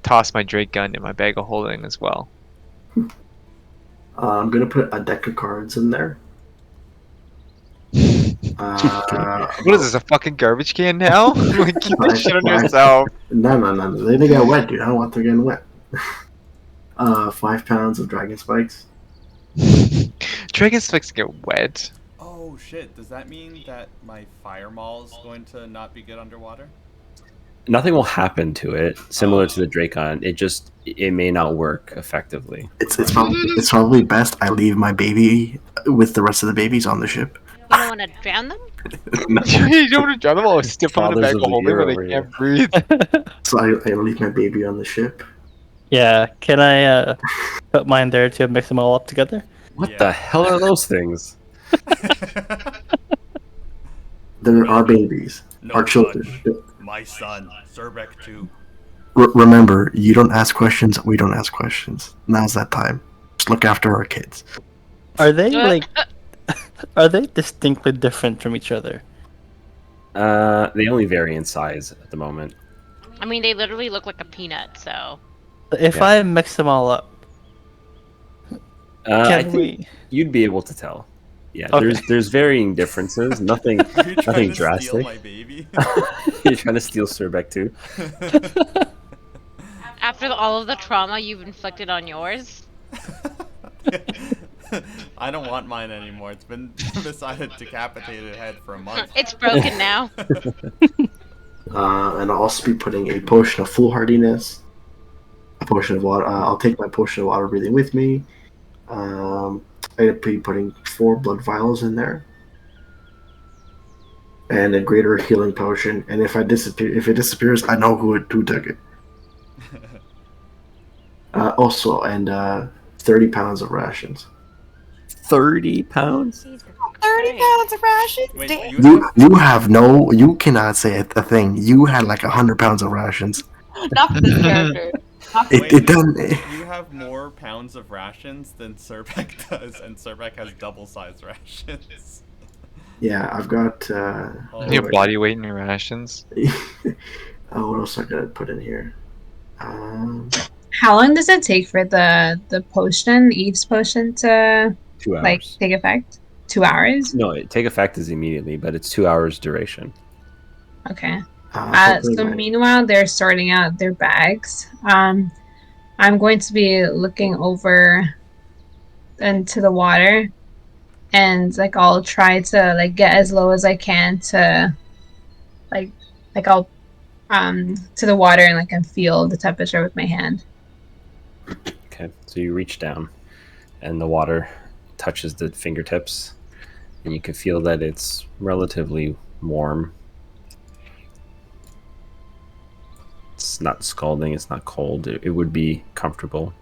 toss my Drake gun in my bag of holding as well. I'm gonna put a deck of cards in there. What is this, a fucking garbage can now? Like, keep this shit on yourself. No. They didn't get wet, dude. I don't want them getting wet. 5 pounds of dragon spikes. Dragon spikes get wet. Oh shit! Does that mean that my fire maul is going to not be good underwater? Nothing will happen to it, similar to the Dracon. It may not work effectively. It's probably best I leave my baby with the rest of the babies on the ship. You don't want to drown them? You don't want to drown them all, stiff them in a Fathers bag of of the holding year where they over can't here. breathe. So I leave my baby on the ship. Yeah, can I put mine there to mix them all up together? What the hell are those things? They're our babies, No our children. touch. My son, Zerbeck too. Remember, you don't ask questions, we don't ask questions. Now's that time. Just look after our kids. Are they like? Are they distinctly different from each other? They only vary in size at the moment. I mean, they literally look like a peanut, so. If Yeah. I mix them all up, I can think we? you'd be able to tell. Yeah, Okay. there's varying differences. Nothing You're trying nothing to drastic. steal my baby. You're trying to steal Surbeck too. After all of the trauma you've inflicted on yours, I don't want mine anymore. It's been beside a decapitated head for a month. it's broken now. And I'll also be putting a potion of foolhardiness, a potion of water. I'll take my potion of water breathing with me. I'm gonna be putting 4 blood vials in there, and a greater healing potion. And if it disappears, I know who took it. Also, and 30 pounds of rations. 30 pounds? 30 pounds of rations? Wait, Damn. You cannot say a thing. You had like 100 pounds of rations. Not for this character. It doesn't. You have more pounds of rations than Zerbeck does, and Zerbeck has double-sized rations. Yeah, I've got. Oh, Your body weight in your rations. Oh, what else I gotta put in here? How long does it take for the potion, Eve's potion, to 2 hours. like take effect? 2 hours? No, take effect is immediately, but it's 2 hours duration. Okay. Hopefully So my- meanwhile, they're sorting out their bags. I'm going to be looking over into the water, and like I'll try to like get as low as I can to like I'll to the water and like and feel the temperature with my hand. Okay, so you reach down, and the water touches the fingertips, and you can feel that it's relatively warm. It's not scalding, it's not cold. It would be comfortable.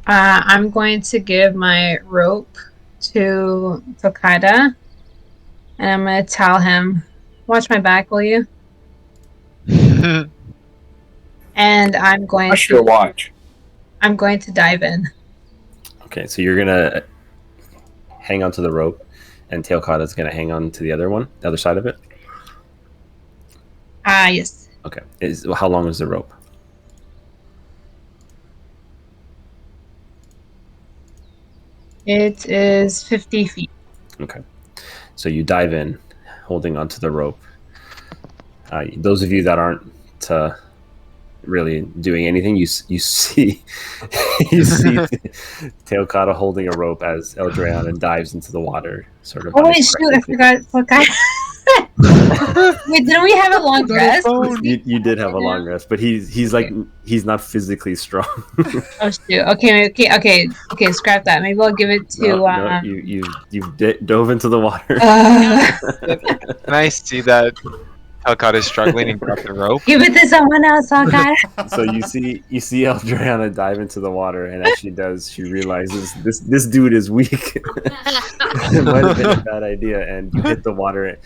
I'm going to give my rope to Tokada, and I'm going to tell him, "Watch my back, will you?" And I'm going Watch your watch. I'm going to dive in. Okay, so you're gonna hang on to the rope, and Teokada's gonna hang on to the other side of it. Yes. Okay, how long is the rope? It is 50 feet. Okay, so you dive in, holding onto the rope. Those of you that aren't really doing anything, you see you see Teokada holding a rope as Eldreana dives into the water, sort of. Oh wait, shoot! I forgot. Wait, didn't we have a long rest? You did have a long rest, but he's like he's not physically strong. Oh shoot! Okay. Scrap that. Maybe I'll give it to. No, you've dove into the water. Can I see that Telcott is struggling and grab the rope? Give it to someone else, okay? So you see Eldreana dive into the water, and as she does, she realizes this dude is weak. It might have been a bad idea, and you hit the water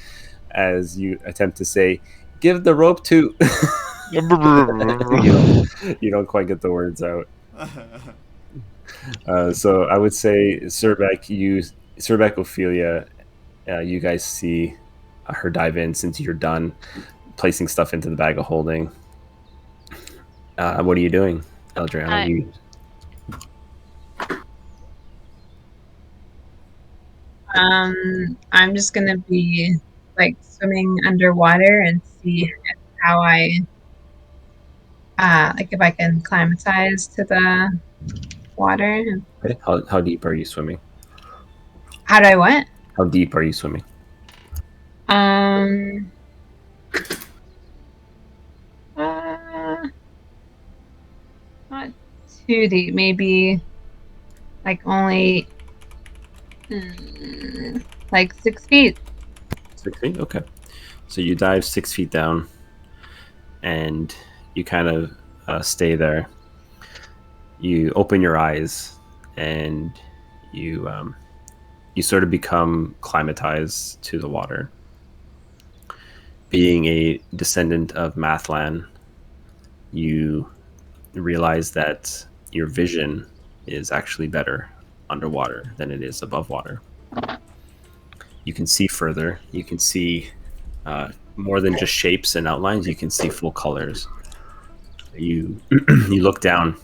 as you attempt to say, "Give the rope to." you don't quite get the words out. So I would say Surbeck, Ophelia, you guys see her dive in since you're done placing stuff into the bag of holding. What are you doing, Eldreana? I'm just gonna be like swimming underwater and see how I like if I can climatize to the water. Okay. How deep are you swimming? How do I what? How deep are you swimming? Um uh not too deep, maybe like only like 6 feet. 6 feet. Okay. So you dive 6 feet down, and you kind of stay there. You open your eyes, and you sort of become climatized to the water. Being a descendant of Mathland, you realize that your vision is actually better underwater than it is above water. You can see further. You can see more than just shapes and outlines. You can see full colors. You you look down,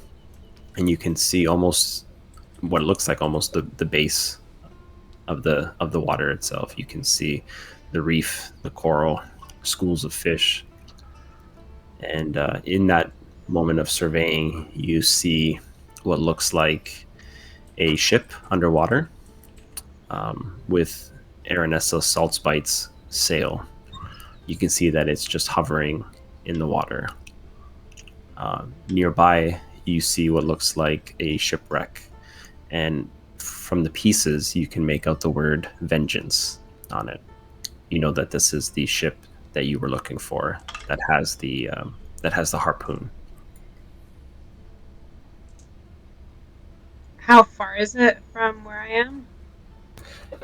and you can see almost what looks like almost the base of the water itself. You can see the reef, the coral, schools of fish, and in that moment of surveying, you see what looks like a ship underwater with Aranessa Saltspite's sail. You can see that it's just hovering in the water. Nearby, you see what looks like a shipwreck, and from the pieces, you can make out the word vengeance on it. You know that this is the ship that you were looking for that has the harpoon. How far is it from where I am?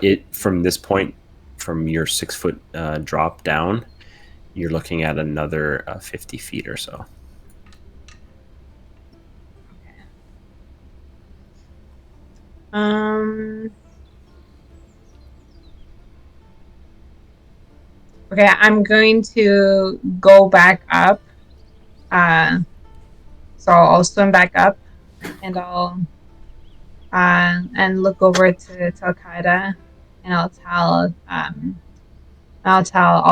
It from this point, from your 6 foot drop down, you're looking at another 50 feet or so. Okay, I'm going to go back up. So I'll swim back up, and I'll and look over to Qaeda, and I'll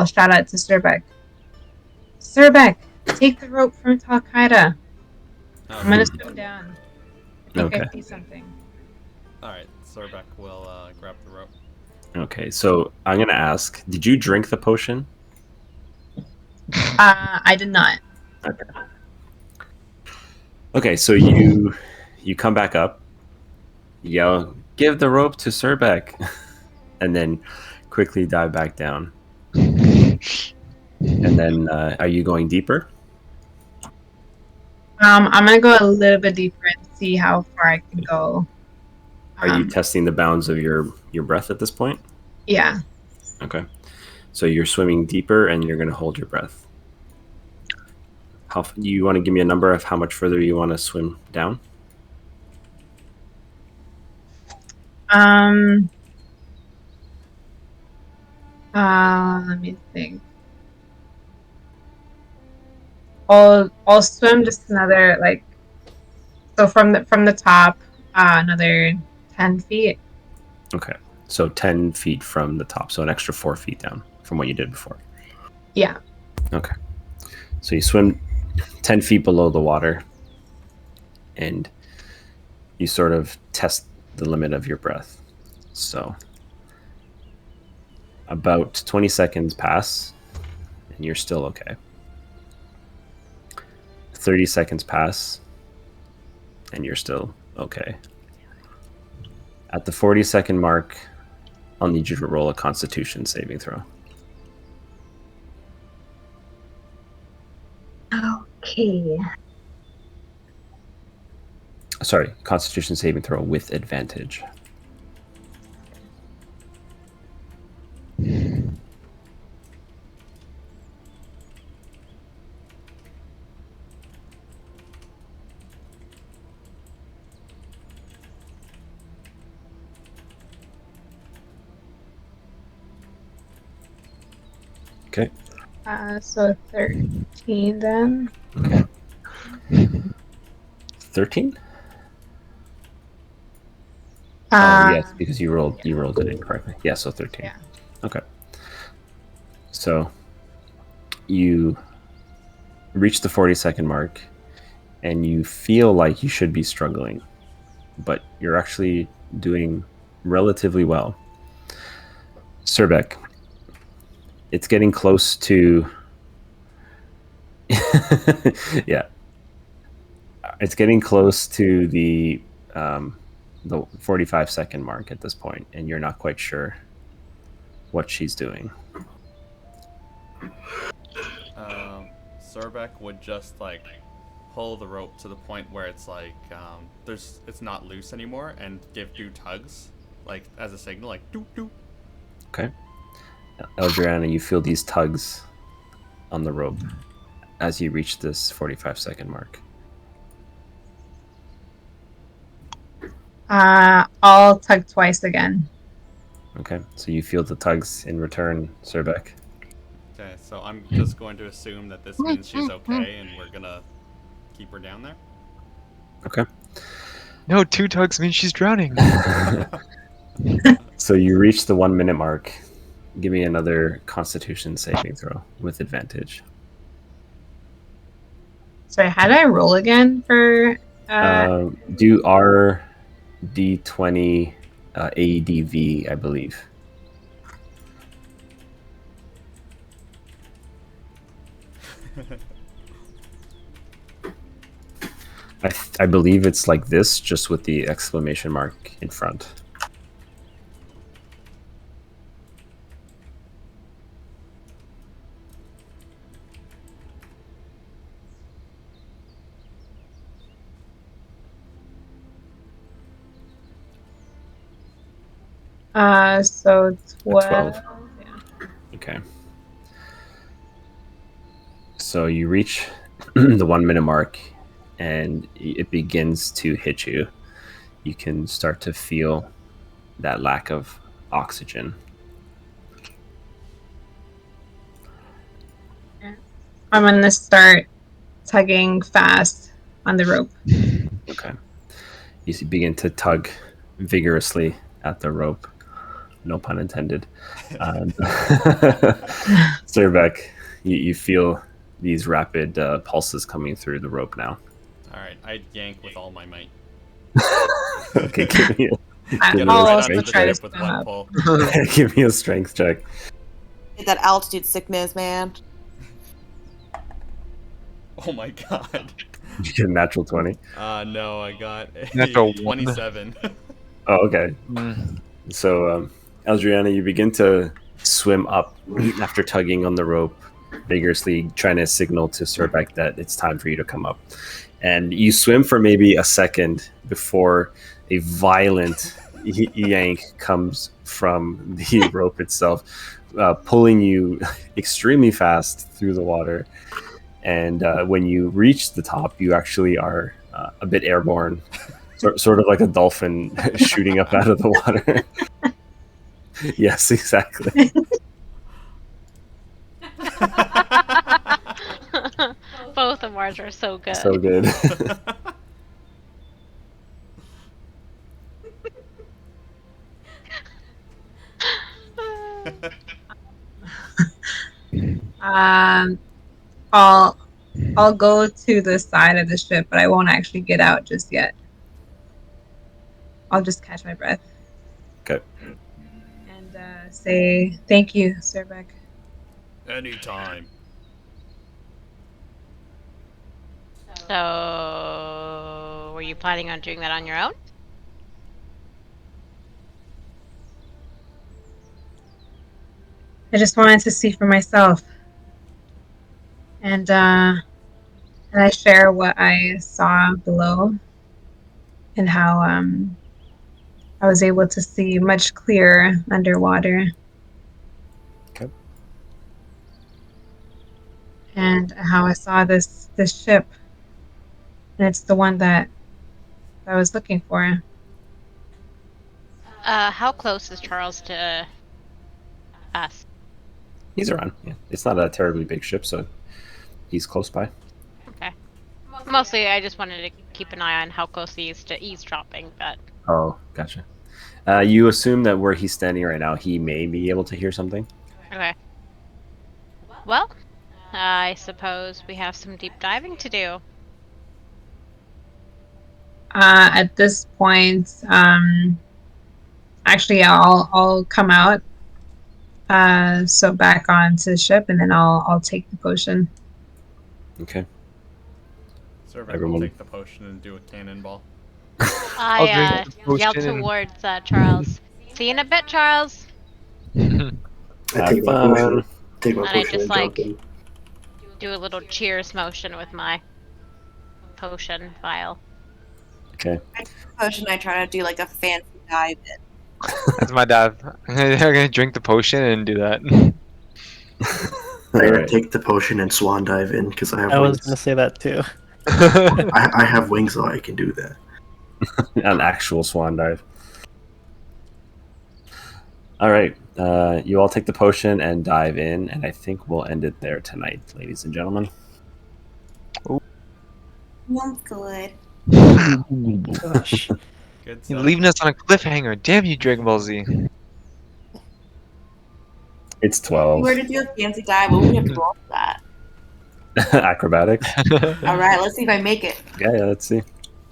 shout out to Sirbeck. Sirbeck, take the rope from Qaeda. I'm gonna swim down. I think I see something. All right, Sorbeck will grab the rope. Okay, so I'm gonna ask: did you drink the potion? I did not. Okay. Okay, so you come back up, yell, "Give the rope to Sirbeck," and then quickly dive back down. And then, are you going deeper? I'm gonna go a little bit deeper and see how far I can go. Are you testing the bounds of your breath at this point? Yeah. Okay. So you're swimming deeper, and you're going to hold your breath. You want to give me a number of how much further you want to swim down? Let me think. I'll swim just another so from the top, another 10 feet. Okay. So 10 feet from the top, so an extra 4 feet down from what you did before. Yeah. Okay. So you swim 10 feet below the water, and you sort of test the limit of your breath. So about 20 seconds pass, and you're still okay. 30 seconds pass, and you're still okay. At the 40-second mark, I'll need you to roll a Constitution saving throw. Okay. Sorry, Constitution saving throw with advantage. Okay. So 13 then. Okay. 13? Yes, because you rolled it incorrectly. Yeah, so 13. Yeah. Okay. So you reach the 40-second mark, and you feel like you should be struggling, but you're actually doing relatively well. Surbeck, it's getting close to yeah, it's getting close to the 45-second mark at this point, and you're not quite sure what she's doing. Zerbeck would just like pull the rope to the point where it's like it's not loose anymore, and give 2 tugs like as a signal, like doo doo. Okay. Eldriana, you feel these tugs on the rope as you reach this 45-second mark. I'll tug twice again. Okay, so you feel the tugs in return, Surbeck. Okay, so I'm just going to assume that this means she's okay, and we're gonna keep her down there. Okay. No, 2 tugs means she's drowning. So you reach the 1 minute mark. Give me another Constitution saving throw with advantage. Sorry, how did I roll again for? Do R D20 ADV, I believe. I believe it's like this, just with the exclamation mark in front. So 12. 12. Yeah. Okay. So you reach the 1 minute mark, and it begins to hit you. You can start to feel that lack of oxygen. I'm gonna start tugging fast on the rope. Okay. You begin to tug vigorously at the rope. No pun intended. Surbeck, you feel these rapid pulses coming through the rope now. Alright, I yank with all my might. Okay, give me Get I'll right also onto the try to ship with swim one up. pull. give me a strength check. Get that altitude sickness, man. Oh my god. Did you get a natural 20? No, I got a Natural 1. 27. Oh, okay. So, Adriana, you begin to swim up after tugging on the rope, vigorously trying to signal to Surbeck that it's time for you to come up. And you swim for maybe a second before a violent yank comes from the rope itself, pulling you extremely fast through the water. And when you reach the top, you actually are a bit airborne, sort of like a dolphin shooting up out of the water. Yes, exactly. Both of ours are so good. So good. I'll go to the side of the ship, but I won't actually get out just yet. I'll just catch my breath. Okay. And say thank you, Surbeck. Anytime. So, were you planning on doing that on your own? I just wanted to see for myself. And I share what I saw below and how I was able to see much clearer underwater. Okay. And how I saw this ship, and it's the one that I was looking for. How close is Charles to us? He's around. Yeah. It's not a terribly big ship, so he's close by. Okay. Mostly, I just wanted to keep an eye on how close he is to eavesdropping, but... Oh, gotcha. You assume that where he's standing right now, he may be able to hear something. Okay. Well, I suppose we have some deep diving to do. At this point, actually, I'll come out. So back onto the ship, and then I'll take the potion. Okay. Servant Everyone- will take the potion and do a cannonball. I'll drink I the yell potion and- towards Charles. See you in a bit, Charles. I Have take my fun. potion. Take my And I potion just, and jump like, in. do a little cheers motion with my potion vial. Okay. Potion, I try to do like a fancy dive in. That's my dad. I'm gonna drink the potion and do that. I Alright. take the potion and swan dive in because I have I was wings. gonna say that too. I have wings, so I can do that. An actual swan dive. All right. You all take the potion and dive in, and I think we'll end it there tonight, ladies and gentlemen. Sounds good. Gosh. Good You're stuff. leaving us on a cliffhanger. Damn you, Dragon Ball Z. It's If 12. we were to do a fancy dive, what would we have to roll for that? Acrobatics. All right, let's see if I make it. Yeah, let's see.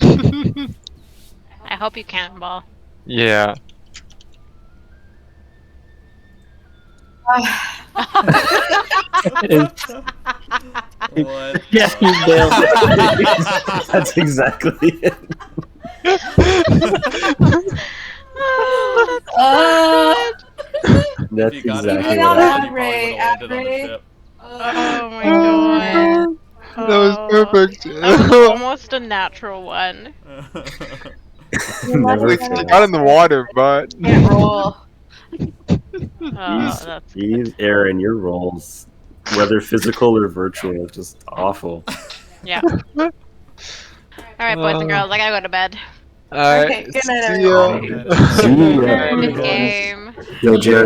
I hope you cannonball. Yeah. What? Yeah, he nailed it. That's exactly it. That's If you got it exactly right, what then happened. you probably would have landed on the ship. Oh my Yeah. god. That was perfect. That was almost a natural one. Never Like, fails. you got in the water, but Can't roll. Oh, that's Jeez, Aaron, your rolls, whether physical or virtual, are just awful. yeah. Alright, boys and girls, I gotta go to bed. alright. Okay, good night, See everybody. ya. See ya. Good game. Yo, Jared.